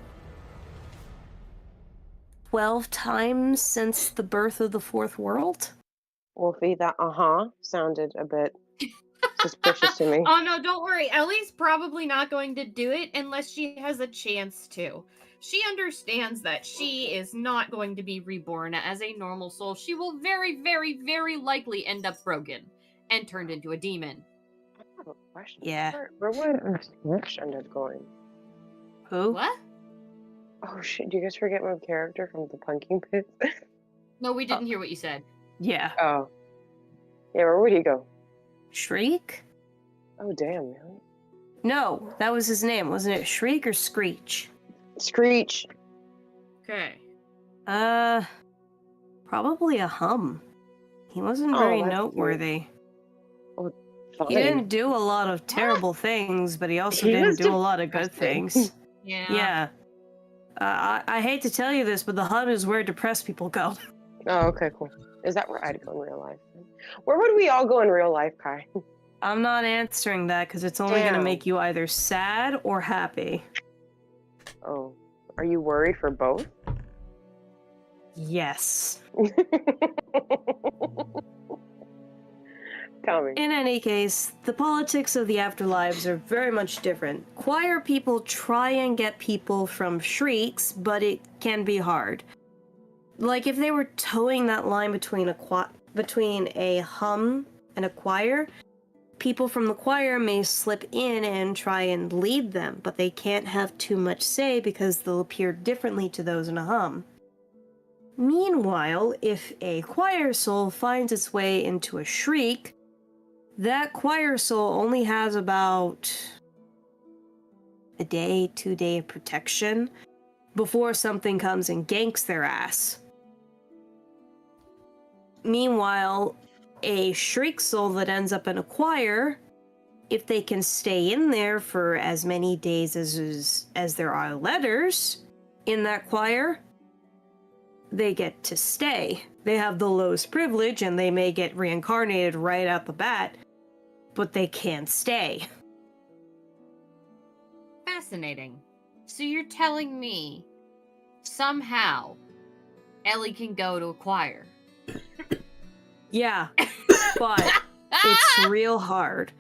12 times since the birth of the Fourth World. Wolfie, that sounded a bit suspicious to me. Oh, no, don't worry. Ellie's probably not going to do it unless she has a chance to. She understands that she is not going to be reborn as a normal soul. She will very, very, very likely end up broken and turned into a demon. I have a question. Yeah. Where would Smash end up going? Who? What? Oh shit, do you guys forget my character from the Punking Pits? No, we didn't hear what you said. Yeah. Oh. Yeah, where would he go? Shriek? Oh damn, man. No, that was his name. Wasn't it Shriek or Screech? Screech. Okay. Probably a hum. He wasn't very noteworthy. Oh, fine. He didn't do a lot of terrible things, but he also didn't do a lot of good things. Yeah. I hate to tell you this, but the hum is where depressed people go. Oh, okay, cool. Is that where I'd go in real life? Where would we all go in real life, Kai? I'm not answering that because it's only going to make you either sad or happy. Oh, are you worried for both? Yes. Tell me. In any case, the politics of the afterlives are very much different. Choir people try and get people from shrieks, but it can be hard. Like if they were towing that line between a hum and a choir, people from the choir may slip in and try and lead them, but they can't have too much say because they'll appear differently to those in a hum. Meanwhile, if a choir soul finds its way into a shriek, that choir soul only has about a day, 2 day of protection before something comes and ganks their ass. Meanwhile, a shriek soul that ends up in a choir, if they can stay in there for as many days as there are letters in that choir, they get to stay. They have the lowest privilege and they may get reincarnated right out the bat, but they can't stay. Fascinating. So you're telling me somehow Ellie can go to a choir? Yeah, but it's real hard.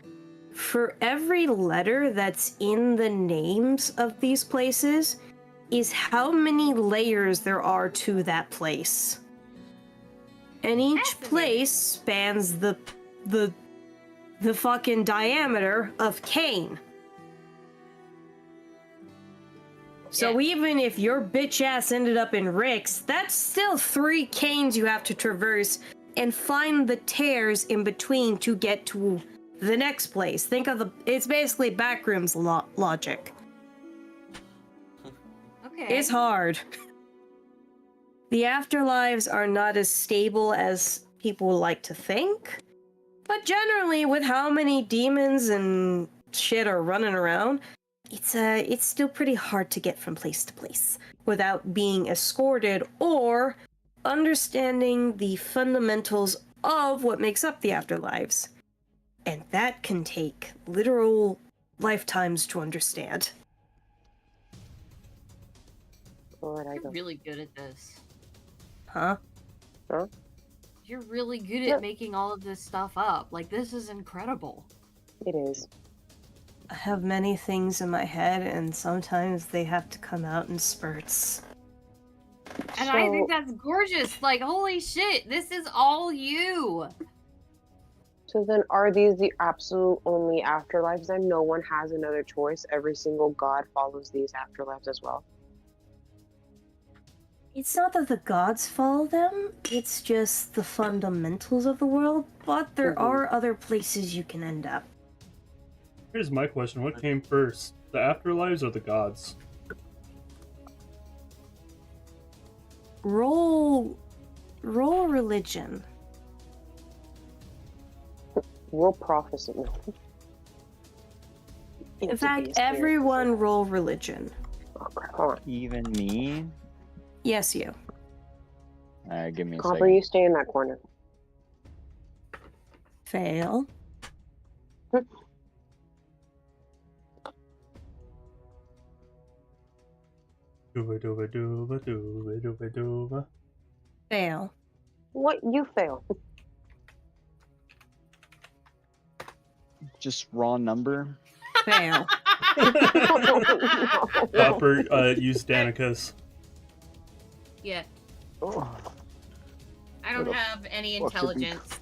For every letter that's in the names of these places is how many layers there are to that place. And each Fascinating. place spans the fucking diameter of Cain. So Yeah. even if your bitch ass ended up in Rick's, that's still 3 Cains you have to traverse and find the tears in between to get to the next place. Think of it's basically backrooms logic. Okay. It's hard. The afterlives are not as stable as people like to think, but generally, with how many demons and shit are running around, it's still pretty hard to get from place to place without being escorted or understanding the fundamentals of what makes up the afterlives. And that can take literal lifetimes to understand. Where'd I You're go? really good at this. Huh? You're really good at Yeah. making all of this stuff up. Like, this is incredible. It is. I have many things in my head, and sometimes they have to come out in spurts. And I think that's gorgeous. Like, holy shit, this is all you. So then, are these the absolute only afterlives? Then no one has another choice. Every single god follows these afterlives as well. It's not that the gods follow them, it's just the fundamentals of the world, but there are other places you can end up. Here's my question: what came first, the afterlives or the gods? Roll religion. Roll prophecy. No. In fact, everyone roll religion. Oh, crap. Hold on. Even me? Yes, you. Give me a Copper, second. you stay in that corner. Fail. Dooba dooba dooba dooba dooba dooba. Fail. What? You fail. Just raw number? Fail. Copper, use Danica's. Yeah, Oh. I don't What the have any fuck should be- intelligence.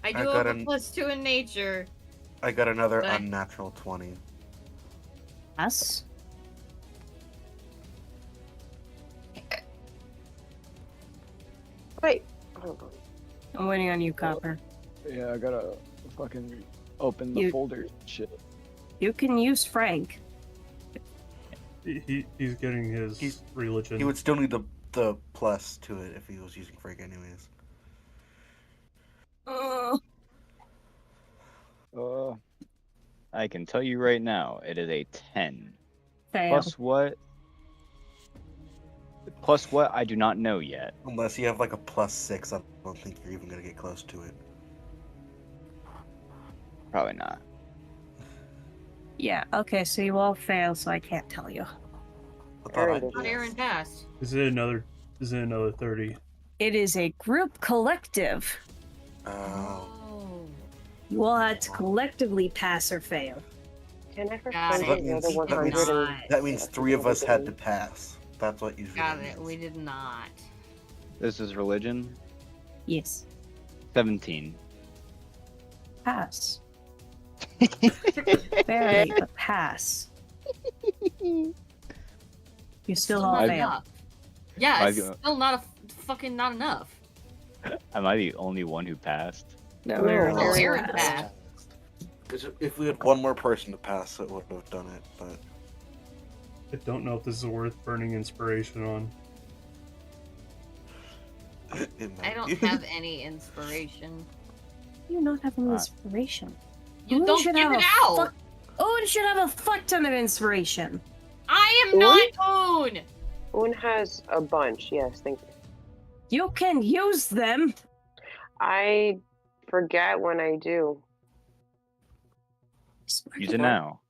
I I do got have a an- +2 in nature. I got another But- unnatural 20. Us? Wait. Hold on. I'm waiting on you, Copper. Yeah, I gotta fucking open the You- folder shit. You can use Frank. He's getting his He's- religion. He would still need the plus to it if he was using Frank anyways. I can tell you right now, it is a 10. Fail. Plus what? Plus what? I do not know yet. Unless you have like a +6, I don't think you're even gonna get close to it. Probably not. Yeah, okay, so you all fail, so I can't tell you. I thought Aaron I did. Not Aaron passed. Is it another 30? It is a group collective. Oh. You all had to collectively pass or fail. Can I Got find it. the other We did 100? not. That means 3 of us had to pass. That's what usually Got means. it. We did not. This is religion. Yes. 17. Pass. Barely, but pass. You still all not fail. enough. Yeah, I it's go- still not fucking not enough. Am I the only one who passed? No, No, you're all Oh, Aaron Aaron passed. passed. 'Cause if we had one more person to pass, it would have done it, but I don't know if this is worth burning inspiration on. it might I don't be. have any inspiration. You not have any Ah. inspiration. You Owen don't should give have it a out. fuck- Owen should have a fuck ton of inspiration. I am not Oon. One has a bunch. Yes, thank you. You can use them. I forget when I do. Use it now.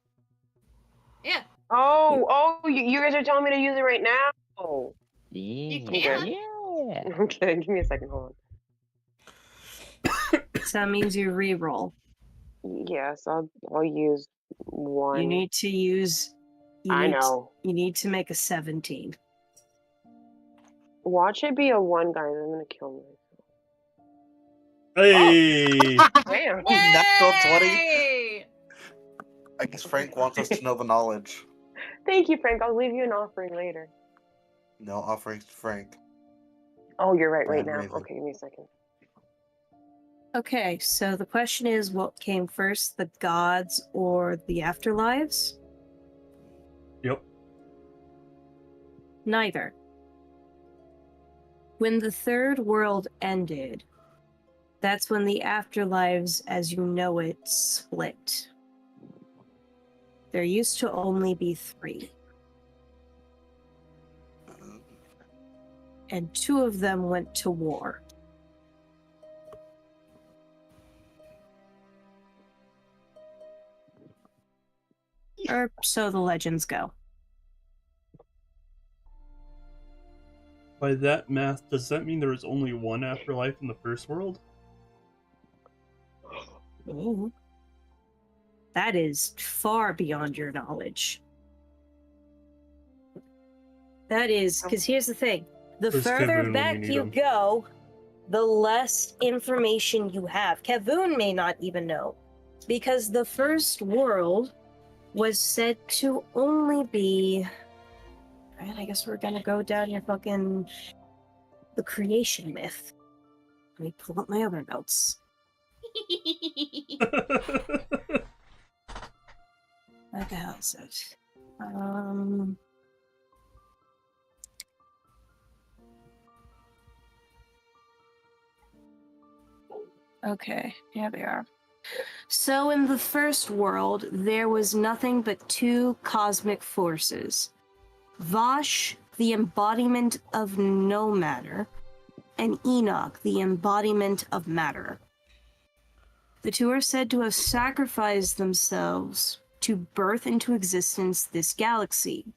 Yeah. Oh, you guys are telling me to use it right now? Oh. Yeah. can. Yeah. Okay, give me a second. Hold So that means you re-roll. on. Yes, I'll use one. You need to use. I know. You need to make a 17. Watch it be a 1, guys. I'm gonna kill Hey! myself. Damn. Natural 20. Yay! I guess Frank wants us to know the knowledge. Thank you, Frank. I'll leave you an offering later. No offerings to Frank. Oh, you're right Brand now. Raven. Okay, give me a second. Okay, so the question is, what came first, the gods or the afterlives? Yep. Neither. When the third world ended, that's when the afterlives, as you know it, split. There used to only be 3, and 2 of them went to war. Or so the legends go. By that math, does that mean there was only one afterlife in the first world? Ooh. That is far beyond your knowledge. That is, because here's the thing. The Where's further Kevin when back you need you him? go, the less information you have. Kevun may not even know. Because the first world was said to only be... Right, I guess we're gonna go down your fucking... the creation myth. Let me pull up my other notes. What the hell is it? Okay, here they are. So in the first world, there was nothing but 2 cosmic forces. Vosh, the embodiment of no matter, and Enoch, the embodiment of matter. The 2 are said to have sacrificed themselves to birth into existence this galaxy,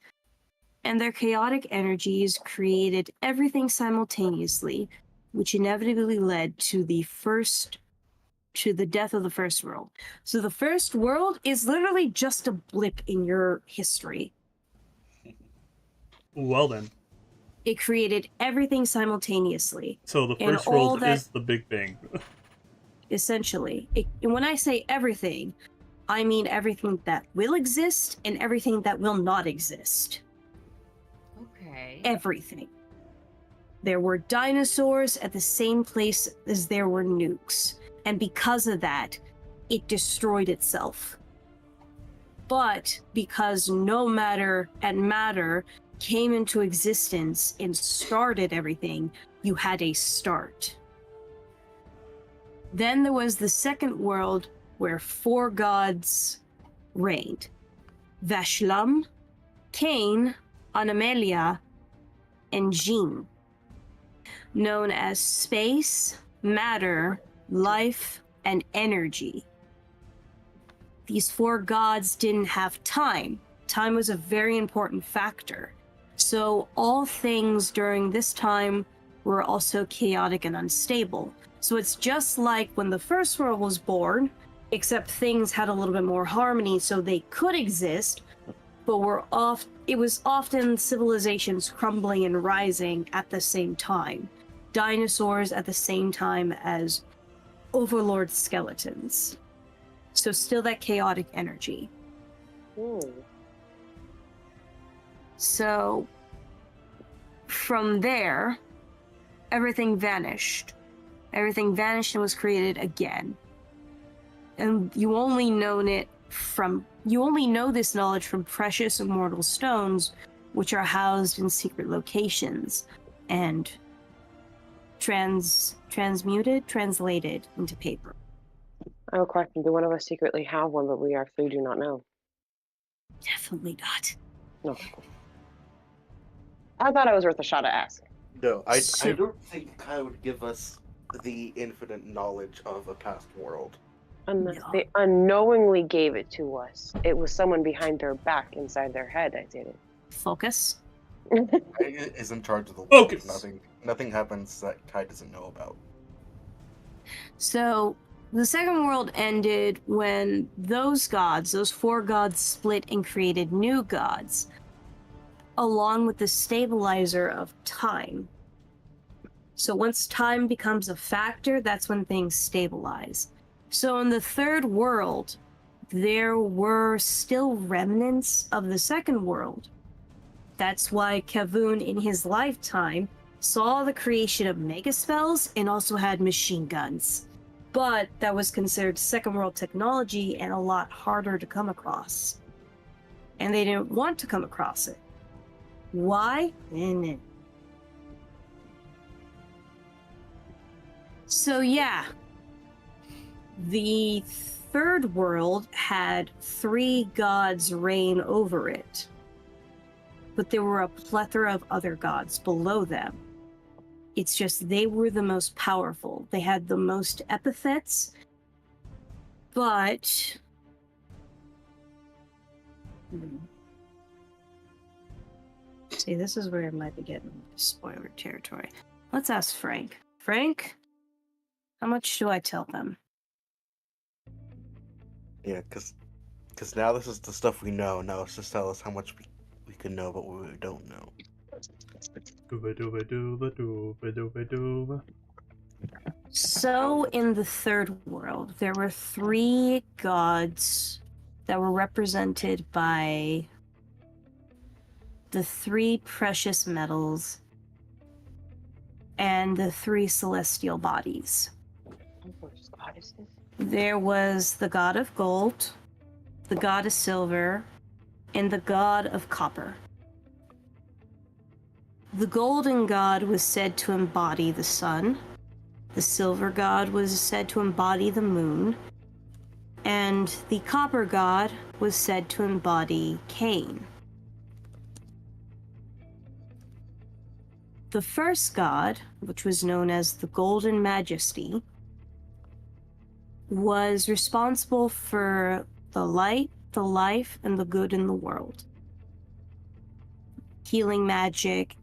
and their chaotic energies created everything simultaneously, which inevitably led to the death of the first world. So the first world is literally just a blip in your history. Well then. It created everything simultaneously. So the And first all world that- is the Big Bang. Essentially. And when I say everything, I mean everything that will exist and everything that will not exist. Okay. Everything. There were dinosaurs at the same place as there were nukes. And because of that, it destroyed itself. But because no matter and matter came into existence and started everything, you had a start. Then there was the second world where 4 gods reigned. Vashlam, Cain, Anamelia, and Jin. Known as space, matter, life, and energy. These 4 gods didn't have time. Time was a very important factor. So all things during this time were also chaotic and unstable. So it's just like when the first world was born, except things had a little bit more harmony so they could exist, but it was often civilizations crumbling and rising at the same time. Dinosaurs at the same time as overlord skeletons. So still that chaotic energy. So from there, everything vanished. Everything vanished and was created again. And you only know this knowledge from precious immortal stones, which are housed in secret locations and translated into paper. I have a question. Do one of us secretly have one, but we actually do not know? Definitely not. No. I thought it was worth a shot at ask. No, I So- don't think Kai would give us the infinite knowledge of a past world. Unless No. they unknowingly gave it to us. It was someone behind their back, inside their head. I did Focus. it. Kai is in charge of the world. Focus! Nothing happens that Kai doesn't know about. So the second world ended when those gods, those four gods, split and created new gods, along with the stabilizer of time. So once time becomes a factor, that's when things stabilize. So in the third world, there were still remnants of the second world. That's why Kavun, in his lifetime, saw the creation of mega spells and also had machine guns. But that was considered second world technology and a lot harder to come across. And they didn't want to come across it. Why? So yeah, the third world had 3 gods reign over it. But there were a plethora of other gods below them. It's just they were the most powerful. They had the most epithets, but... See, this is where it might be getting spoiler territory. Let's ask Frank. Frank, how much do I tell them? Yeah, because now this is the stuff we know. Now it's just tell us how much we can know, but what we don't know. Dooba dooba dooba dooba dooba dooba. So, in the third world, there were 3 gods that were represented by the 3 precious metals and the 3 celestial bodies. There was the god of gold, the god of silver, and the god of copper. The golden god was said to embody the sun, the silver god was said to embody the moon, and the copper god was said to embody Cain. The first god, which was known as the Golden Majesty, was responsible for the light, the life, and the good in the world. Healing magic,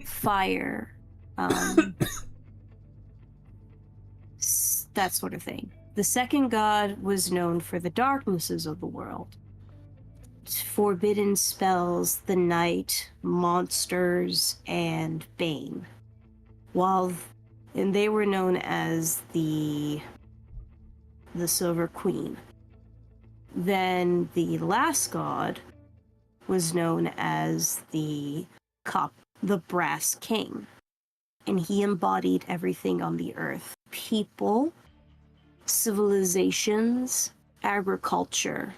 fire, that sort of thing. The second god was known for the darknesses of the world. Forbidden spells, the night, monsters, and Bane. And they were known as the Silver Queen. Then the last god was known as the Brass King. And he embodied everything on the earth. People, civilizations, agriculture,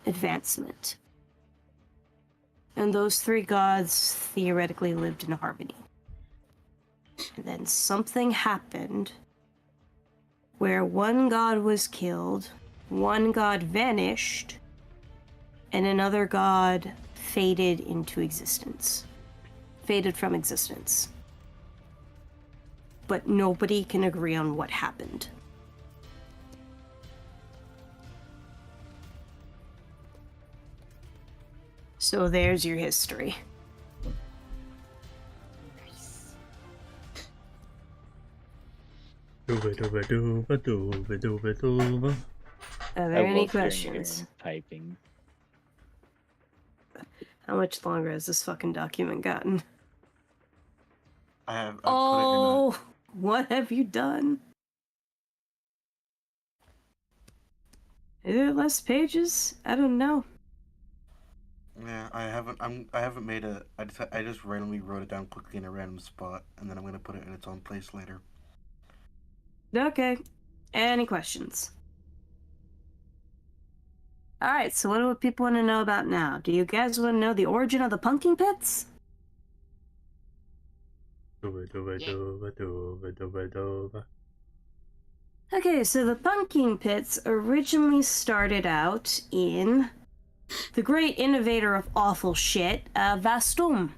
advancement. And those 3 gods theoretically lived in harmony. And then something happened where one god was killed, one god vanished, and another god faded from existence. But nobody can agree on what happened. So there's your history. Nice. Dooba dooba dooba dooba dooba dooba. Are I there any love hearing questions? Aaron typing. How much longer has this fucking document gotten? I put Oh, what have you done? Is there less pages? I don't know. it in a. Yeah, I haven't made a. I just randomly wrote it down quickly in a random spot, and then I'm gonna put it in its own place later. Okay. Any questions? Alright, so what do people want to know about now? Do you guys want to know the origin of the Punking Pits? Dooba dooba dooba dooba dooba dooba. Okay, so the Punking Pits originally started out in the great innovator of awful shit, Vastum.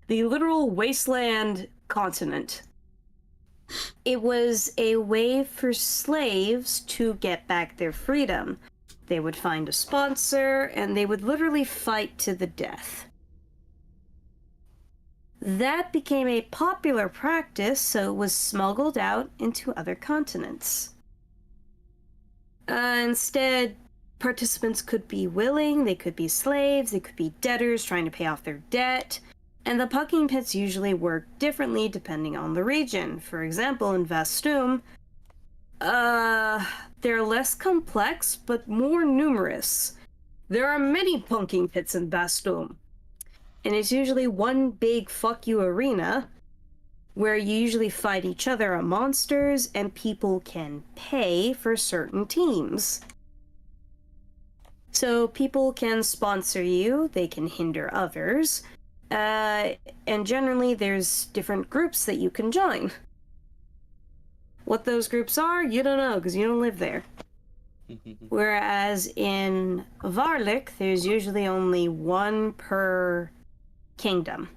The literal wasteland continent. It was a way for slaves to get back their freedom. They would find a sponsor, and they would literally fight to the death. That became a popular practice, so it was smuggled out into other continents. Instead, participants could be willing, they could be slaves, they could be debtors trying to pay off their debt, and the punking pits usually work differently depending on the region. For example, in Vastum, they're less complex, but more numerous. There are many punking pits in Vastum, and it's usually one big fuck you arena where you usually fight each other on monsters, and people can pay for certain teams. So people can sponsor you, they can hinder others, and generally there's different groups that you can join. What those groups are, you don't know, because you don't live there. Whereas in Varlik, there's usually only one per kingdom.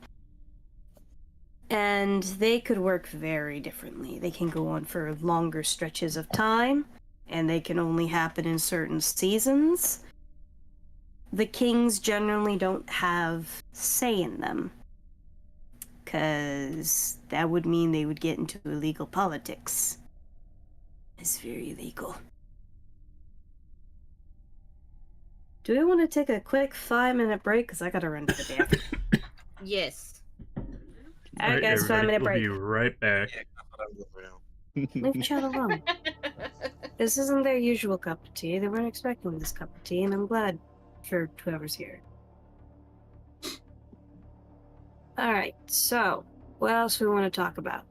And they could work very differently. They can go on for longer stretches of time, and they can only happen in certain seasons. The kings generally don't have say in them, because that would mean they would get into illegal politics. It's very illegal. Do we want to take a quick 5-minute break? Because I gotta run to the bathroom. Yes. Alright, guys, everybody, 5-minute break. We'll be right back. Yeah, that's what I'm doing now. Leave chat alone. This isn't their usual cup of tea. They weren't expecting this cup of tea, and I'm glad for whoever's here. Alright, so, what else do we want to talk about?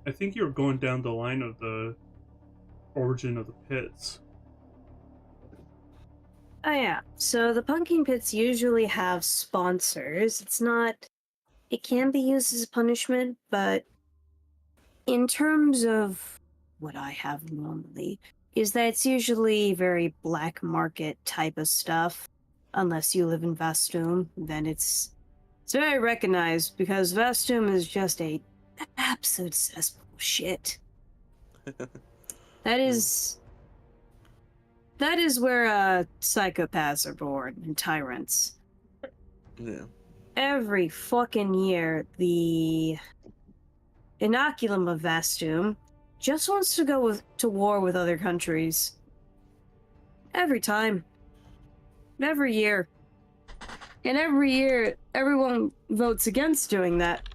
I think you were going down the line of the origin of the pits. Oh yeah, so the punking pits usually have sponsors. It can be used as punishment, but in terms of what I have normally, is that it's usually very black market type of stuff. Unless you live in Vastum, then it's very recognized, because Vastum is just a absolute cesspool of shit. That is where psychopaths are born, and tyrants. Yeah. Every fucking year, the inoculum of Vastum just wants to go to war with other countries. Every time. Every year. And every year, everyone votes against doing that.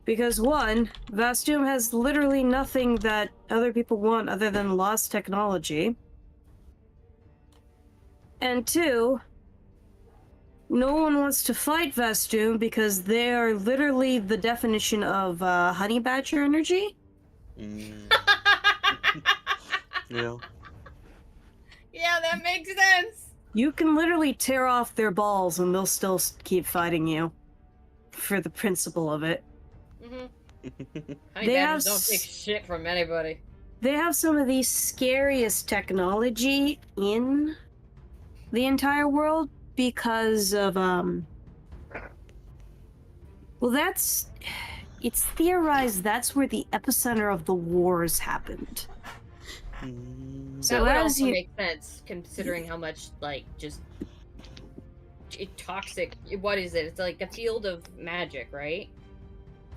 Because one, Vastum has literally nothing that other people want other than lost technology. And two, no one wants to fight Vastum because they are literally the definition of honey badger energy. Mm. Yeah. Yeah, that makes sense. You can literally tear off their balls and they'll still keep fighting you for the principle of it. Mm-hmm. Honey They badgers have don't take shit from anybody. They have some of the scariest technology in the entire world because of, well, it's theorized that's where the epicenter of the wars happened. So That would as also you... make sense, considering how much, like, just toxic. What is it? It's like a field of magic, right?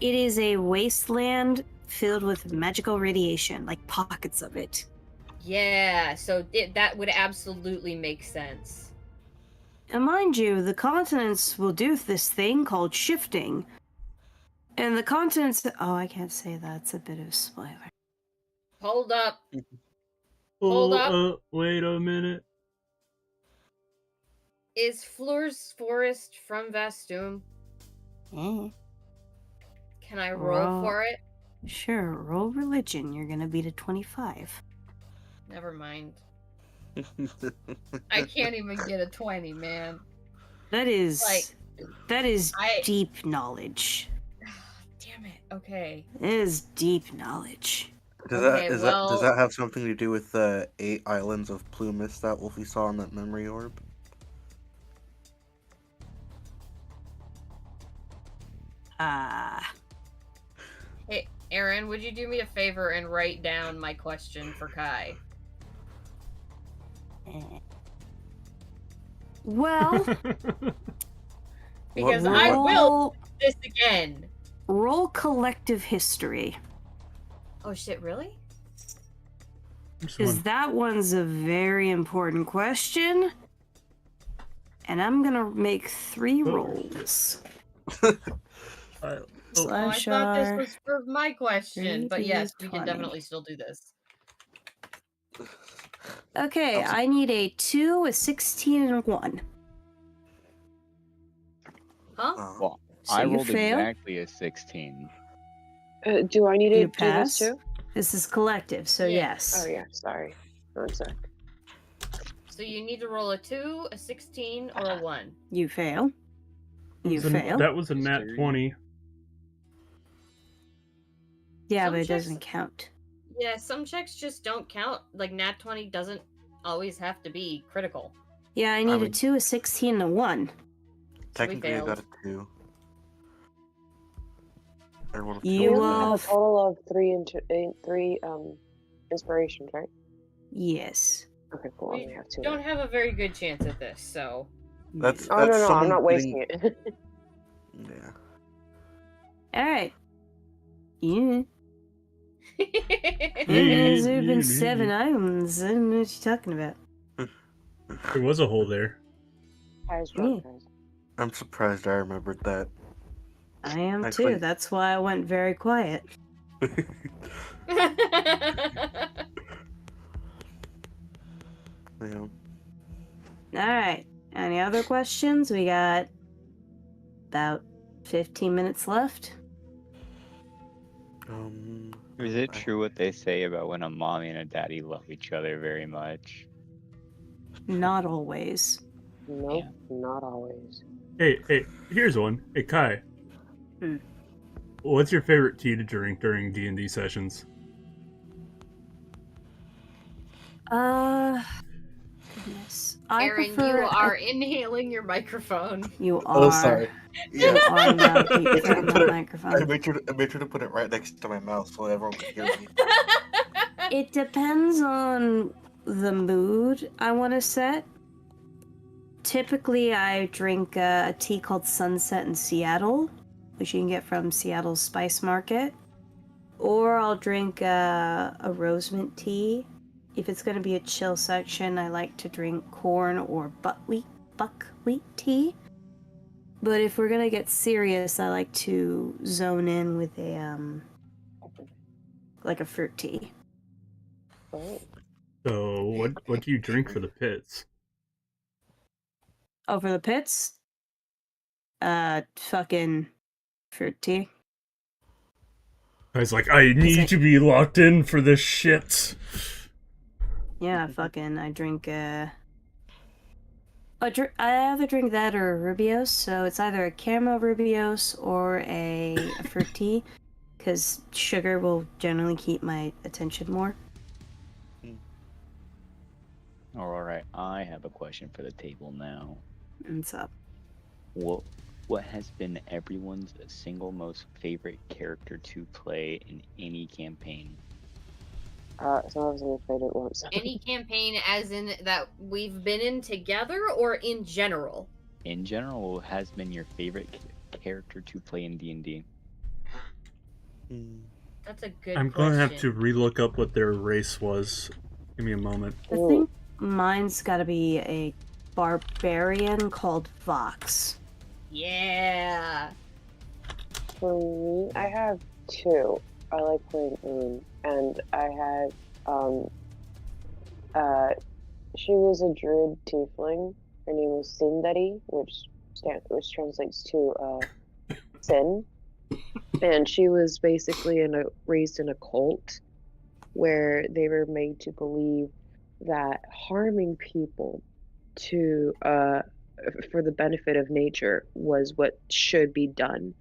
It is a wasteland filled with magical radiation, like pockets of it. Yeah, so that would absolutely make sense. And mind you, the continents will do this thing called shifting. And the continents... Oh, I can't say that. It's a bit of a spoiler. Hold up. Hold up. Wait a minute. Is Fleur's Forest from Vastum? Eh. Can I roll Roll. for it? Sure, roll religion. You're gonna beat a 25. Never mind. I can't even get a 20, man. That is... Like, that is I- deep knowledge. Damn it. Okay. It is deep knowledge. Does that have something to do with the 8 islands of Plumas that Wolfie saw in that memory orb? Hey, Aaron, would you do me a favor and write down my question for Kai? Well, Because What- I what- will do this again. roll collective history. Oh shit, really? Which Because one? that one's a very important question. And I'm going to make 3 Oh. rolls. Oh, Oh, I Slash thought this R. was for my question, but yes, we 3d20. can definitely still do this. Okay, I need a 2, a 16, and a 1. Huh? Well, So I you rolled fail. exactly a 16. Do I need to You do this pass. too? This is collective, so Yeah. yes. Oh yeah, sorry. 1 sec. So you need to roll a 2, a 16, or a 1. You fail. You fail. That was a nat History. 20. Yeah, Some but it checks- doesn't count. Yeah, some checks just don't count. Like, nat 20 doesn't always have to be critical. Yeah, I need a mean- 2, a 16, and a 1. Technically, I failed. got a 2. I rolled a You We two. only have a will- total of 3 inspirations, right? Yes. Okay, cool. I We only have 2. don't have a very good chance at this, so. That's Oh no, no, I'm someone not getting- wasting it. Yeah. Alright. Yeah. Yeah, There's yeah, been yeah, 7 yeah. islands. I don't know what you're talking about. There was a hole there. Guys, drunk, Yeah. guys. I'm surprised I remembered that. I am Actually- too. That's why I went very quiet. Yeah. Alright. Any other questions? We got about 15 minutes left. Is it I- true what they say about when a mommy and a daddy love each other very much? Not always. Nope, not always. Hey, here's one. Hey, Kai. Hmm. What's your favorite tea to drink during D&D sessions? Goodness. I Aaron, prefer you are inhaling your microphone. You are. Oh, sorry. You Yeah. are now deep I throating put that it- I microphone. made sure to put it right next to my mouth so everyone could hear me. It depends on the mood I want to set. Typically, I drink a tea called Sunset in Seattle, which you can get from Seattle's Spice Market. Or I'll drink a rose mint tea. If it's going to be a chill section, I like to drink corn or buckwheat tea. But if we're going to get serious, I like to zone in with like a fruit tea. Oh. So, what do you drink for the pits? Oh, for the pits? Fucking fruit tea. I was like, I need to be locked in for this shit. Yeah, fucking, I drink, I either drink that or Rubios, so it's either a caramel Rubios or a fruit tea, because sugar will generally keep my attention more. Alright, I have a question for the table now. What's up? What has been everyone's single most favorite character to play in any campaign? Some of us have played it once. Any campaign as in that we've been in together or in general? In general, what has been your favorite character to play in D&D? That's a good I'm question. going to have to relook up what their race was. Give me a moment. I think mine's gotta be a barbarian called Vox. Yeah. For me, I have 2. I like playing Oon, and I had she was a druid tiefling. Her name was Sindari, which translates to sin, and she was basically raised in a cult where they were made to believe that harming people to for the benefit of nature was what should be done.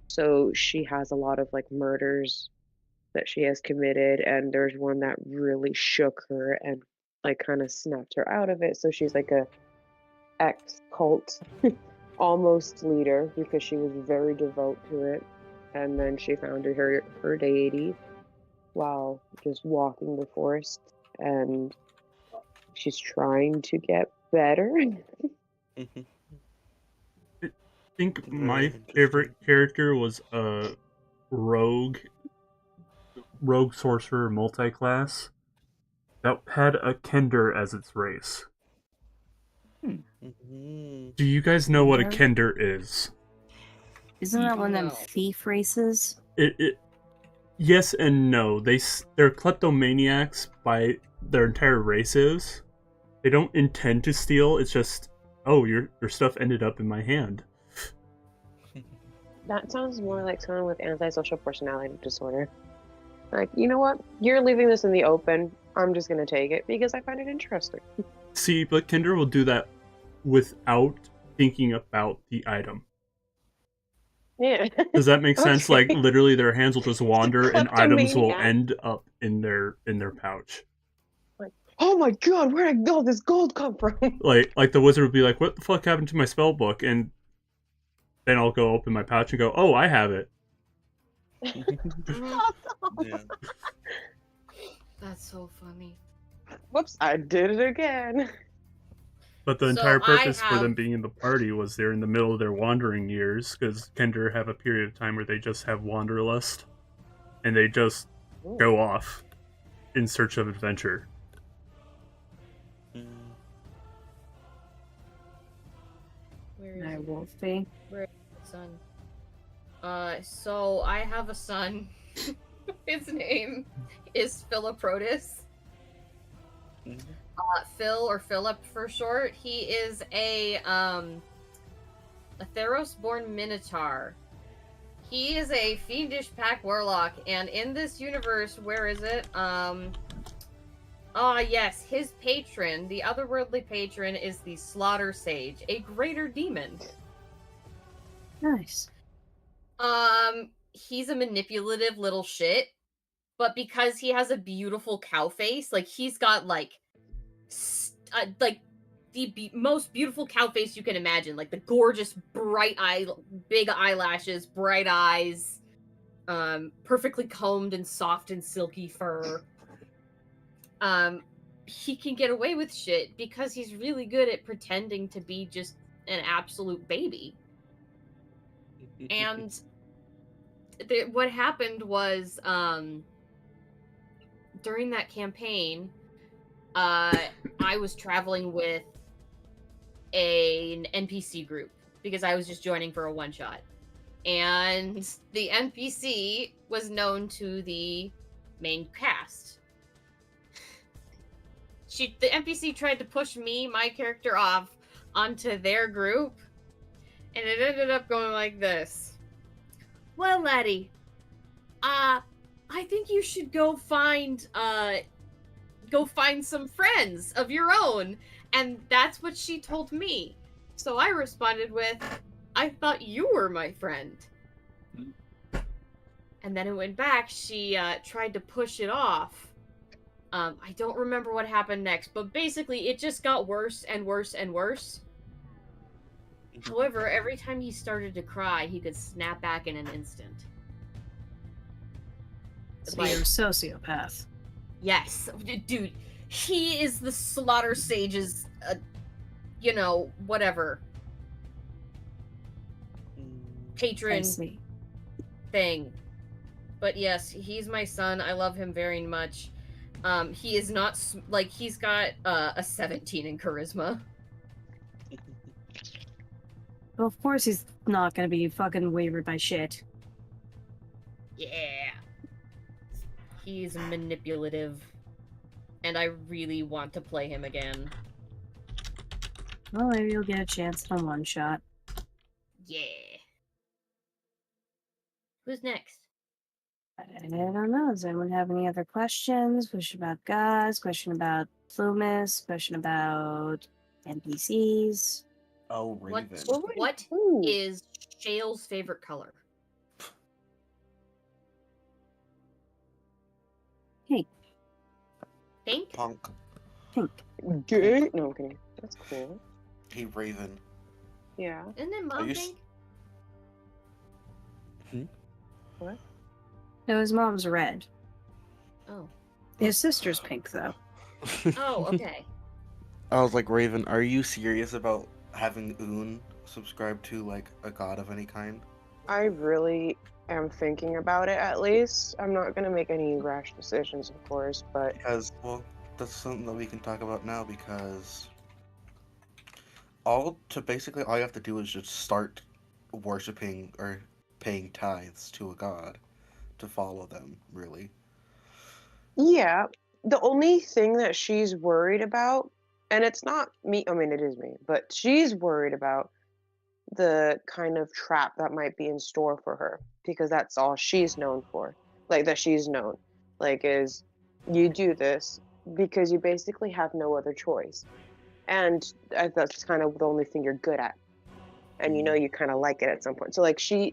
So she has a lot of like murders that she has committed, and there's one that really shook her and like kind of snapped her out of it. So she's like a ex-cult almost leader because she was very devout to it, and then she found her deity while just walking the forest, and she's trying to get better. Mhm. I think Very my interesting. favorite character was a rogue sorcerer multi-class that had a kender as its race. Mhm. Do you guys know what a Kender? kender is? Isn't that one of them No. thief races? It yes and no. They're kleptomaniacs by their entire race is. They don't intend to steal. It's just, oh, your stuff ended up in my hand. That sounds more like someone with antisocial personality disorder. Like, you know what? You're leaving this in the open. I'm just gonna take it because I find it interesting. See, but Kender will do that without thinking about the item. Yeah. Does that make sense? Like Okay. literally, their hands will just wander, and items will Kleptomaniac. end up in their pouch. Oh my god, where did all this gold come from? Like the wizard would be like, "What the fuck happened to my spell book?" And then I'll go open my pouch and go, "Oh, I have it." Yeah. That's so funny. Whoops, I did it again. But the So entire I purpose for them have- being in the party was they're in the middle of their wandering years, because Kender have a period of time where they just have wanderlust, and they just go off in search of adventure. Mm. Where is I it? Wolfie. Son. So I have a son. His name is Philoprotus. Mhm. Phil, or Philip for short. He is a Theros-born Minotaur. He is a fiendish pack warlock, and in this universe, where is it? Yes, his patron, the otherworldly patron, is the Slaughter Sage, a greater demon. Nice. He's a manipulative little shit, but because he has a beautiful cow face, like he's got like the most beautiful cow face you can imagine, like the gorgeous big eyelashes, bright eyes, perfectly combed and soft and silky fur. He can get away with shit because he's really good at pretending to be just an absolute baby. And what happened was, during that campaign, I was traveling with an NPC group because I was just joining for a one shot, and the NPC was known to the main cast. The NPC tried to push my character off onto their group, and it ended up going like this. Well, laddie, I think you should go find some friends of your own. And that's what she told me. So I responded with, I thought you were my friend. And then it went back. She tried to push it off. I don't remember what happened next, but basically it just got worse and worse and worse. However, every time he started to cry, he could snap back in an instant. So you're a sociopath. Yes, dude, he is the Slaughter Sage's, whatever patron thing. But yes, he's my son. I love him very much. He is not he's got a 17 in charisma. Well, of course he's not gonna be fucking wavered by shit. Yeah. He's manipulative. And I really want to play him again. Well, maybe you'll get a chance in a one shot. Yeah. Who's next? I don't know. Does anyone have any other questions? Question about gods? Question about Flumis? Question about NPCs? Oh, What Raven. is Shale's favorite color? Pink. Pink? Punk. Pink. Gay? No, I'm kidding. That's cool. He Raven. Yeah. Isn't it Are mom you s- pink? What? No, his mom's red. Oh. His sister's pink, though. Oh, okay. I was like, Raven, are you serious about having Un subscribe to like a god of any kind? I really am thinking about it, at least. I'm not going to make any rash decisions, of course, but Because, well, that's something that we can talk about now because all you have to do is just start worshiping or paying tithes to a god to follow them, really. yeah, the only thing that she's worried about, and it's not me, I mean, it is me, but she's worried about the kind of trap that might be in store for her because that's all she's known for. Like, that she's known. Like, is you do this because you basically have no other choice. And that's kind of the only thing you're good at. And you know you kind of like it at some point. So, like, she's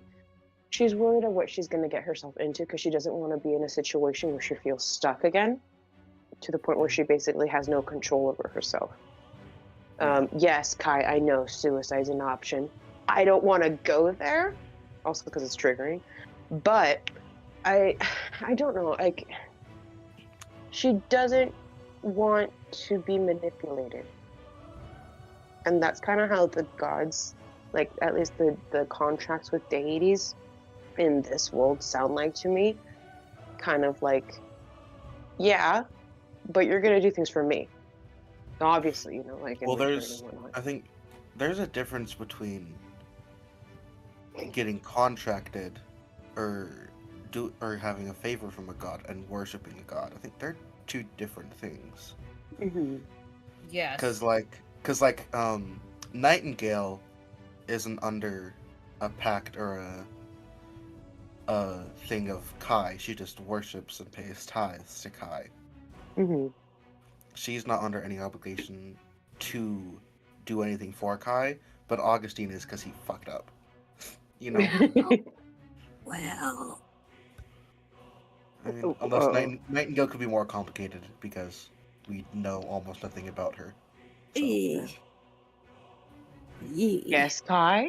worried of what she's going to get herself into because she doesn't want to be in a situation where she feels stuck again to the point where she basically has no control over herself. Yes, Kai, I know suicide's an option. I don't want to go there, also because it's triggering. But I don't know. Like, she doesn't want to be manipulated, and that's kind of how the gods, like at least the contracts with deities in this world, sound like to me. Kind of like, yeah, but you're gonna do things for me. Obviously, you know, like in Well, return and whatnot. I think there's a difference between getting contracted or having a favor from a god and worshiping a god. I think they're two different things. Mm-hmm. Yes. Cause Nightingale isn't under a pact or a thing of Kai. She just worships and pays tithes to Kai. Mm-hmm. She's not under any obligation to do anything for Kai, but Augustine is because he fucked up. You know? Well, I mean, unless Nightingale could be more complicated because we know almost nothing about her. So, yeah. Yes, Kai.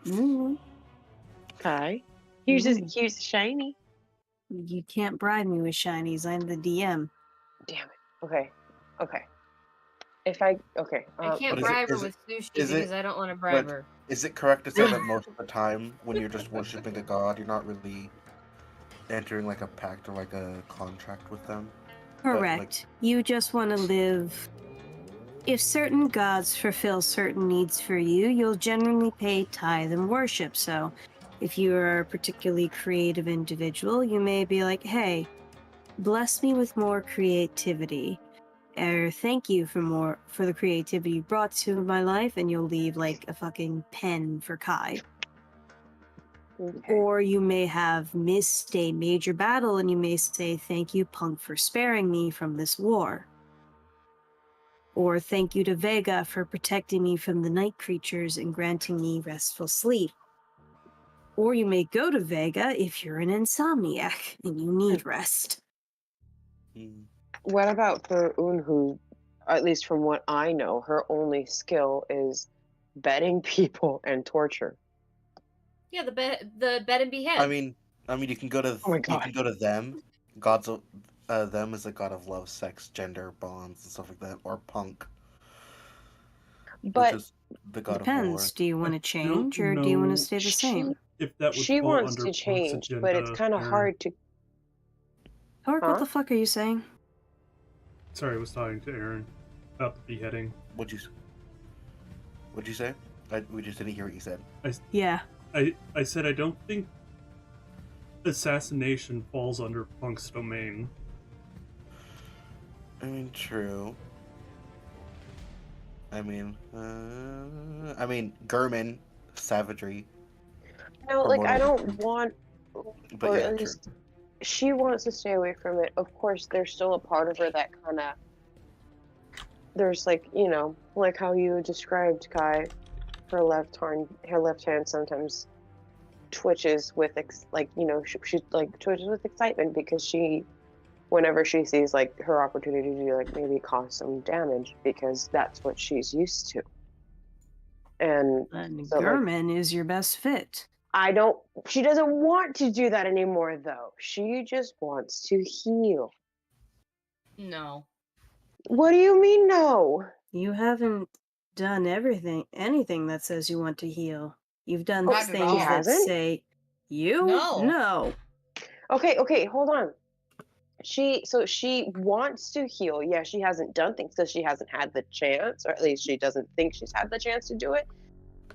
Mm, Kai. Here's shiny. you can't bribe me with shinies. I'm the DM. Damn it. Okay. Okay. I can't But is it- bribe her is it- with sushi is it- because I don't want to bribe but- her. is it correct to say that most of the time, when you're just worshiping a god, you're not really entering like a pact or like a contract with them? Correct. You just want to live. If certain gods fulfill certain needs for you, you'll generally pay tithe and worship. So, if you are a particularly creative individual, you may be like, hey, bless me with more creativity. Or thank you for the creativity you brought to my life, and you'll leave like a fucking pen for Kai. Okay. Or you may have missed a major battle and you may say, thank you, Punk, for sparing me from this war. Or thank you to Vega for protecting me from the night creatures and granting me restful sleep. Or you may go to Vega if you're an insomniac and you need rest. What about for Un, who, at least from what I know, her only skill is betting people and torture? Yeah, the bed and behead. I mean, you can go to Oh my you God. can go to them. Gods of them is a god of love, sex, gender, bonds, and stuff like that, or Punk, But which is the god of war. Depends. Do you want to I don't change or do you want to know stay the she same? if that would she fall wants under to Punk's change, agenda. but it's kind of Aaron. hard to. Torque, Huh? what the fuck are you saying? Sorry, I was talking to Aaron about the beheading. What'd you say? We just didn't hear what you said. Yeah. I said I don't think assassination falls under Punk's domain. I mean, true. I mean, Gurman, savagery, No, Or like more I like- don't want, but or yeah, at true. least she wants to stay away from it. Of course, there's still a part of her that kind of. There's like, you know, like how you described Kai, her left hand sometimes twitches with like, you know, she like twitches with excitement because she whenever she sees like her opportunity to like maybe cause some damage because that's what she's used to. And And so, like, Gurman is your best fit. she doesn't want to do that anymore though. She just wants to heal. No. What do you mean no? You haven't done anything that says you want to heal. You've done Not at things all. that hasn't? say you? No. No. Okay, hold on. She wants to heal. Yeah, she hasn't done things because she hasn't had the chance, or at least she doesn't think she's had the chance to do it.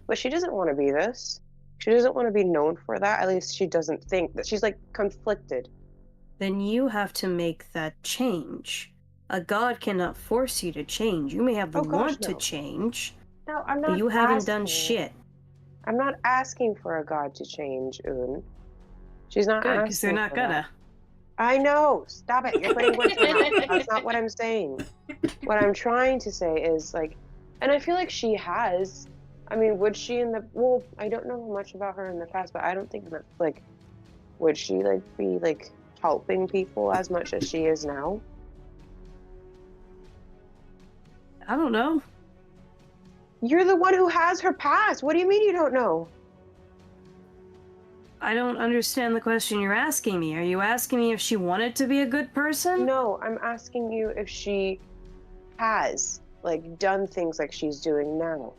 But she doesn't want to be this. She doesn't want to be known for that. At least she doesn't think that. She's like conflicted. Then you have to make that change. A god cannot force you to change. You may have the Oh, gosh, want to no. change, No, I'm not. but you haven't done asking. shit. I'm not asking for a god to change, Un. She's not Good, asking. because they're not for gonna. that. I know. Stop it. You're putting words in my mouth. That's not what I'm saying. What I'm trying to say is like, and I feel like she has. I mean, would she in the? Well, I don't know much about her in the past, but I don't think that like, would she like be like helping people as much as she is now? I don't know. You're the one who has her past. What do you mean you don't know? I don't understand the question you're asking me. Are you asking me if she wanted to be a good person? No, I'm asking you if she has like done things like she's doing now.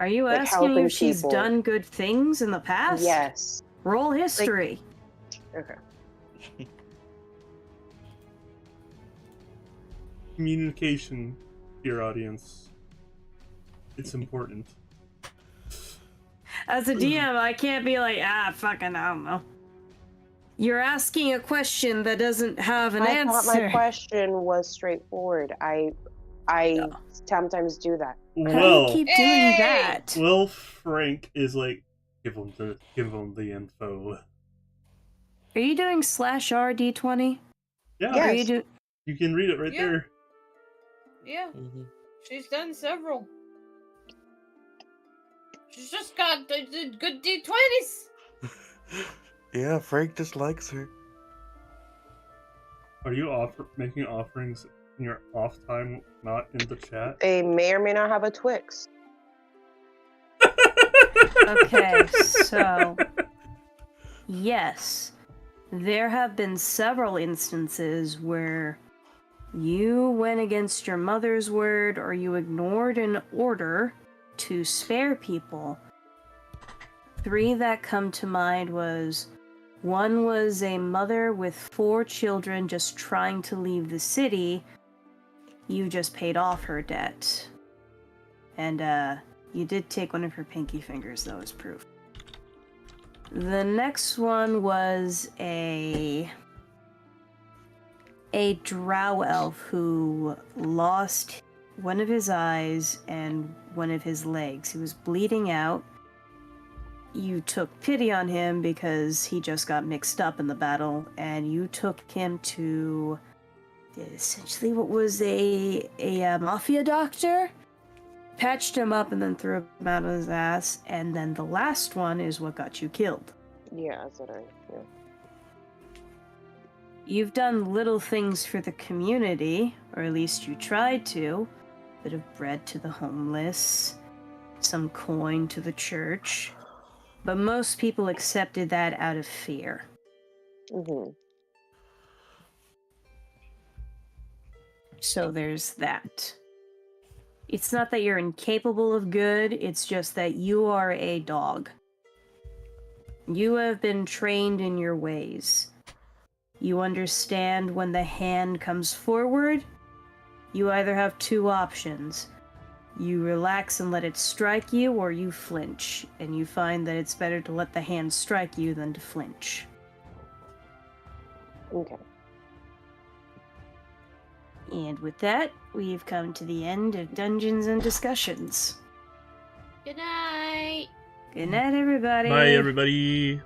Are you Like asking me helping if she's people. done good things in the past? Yes. Roll history. Okay. Communication to your audience. It's important. As a DM, I can't be like, fucking, I don't know. You're asking a question that doesn't have an I answer. thought my question was straightforward. I sometimes do that. How do you Well, keep Hey! doing that? well, Frank is like, give him the info. Are you doing /R D20? Yeah, Yes. Are you do? you can read it right Yeah. there. Yeah. She's done several. She's just got the good D20s. Yeah, Frank just likes her. Are you making offerings in your off time, not in the chat? They may or may not have a Twix. Okay, so yes, there have been several instances where you went against your mother's word or you ignored an order to spare people. 3 that come to mind one was a mother with 4 children just trying to leave the city. You just paid off her debt. And you did take one of her pinky fingers though as proof. The next one was a drow elf who lost one of his eyes and one of his legs. He was bleeding out. You took pity on him because he just got mixed up in the battle, and you took him to essentially what was a mafia doctor. Patched him up and then threw him out of his ass, and then the last one is what got you killed. Yeah, that's what yeah. You've done little things for the community, or at least you tried to. Bit of bread to the homeless, some coin to the church. But most people accepted that out of fear. Mm-hmm. So there's that. It's not that you're incapable of good, it's just that you are a dog. You have been trained in your ways. You understand when the hand comes forward, you either have 2 options. You relax and let it strike you, or you flinch, and you find that it's better to let the hand strike you than to flinch. Okay. And with that, we've come to the end of Dungeons and Discussions. Good night. Good night, everybody. Bye, everybody.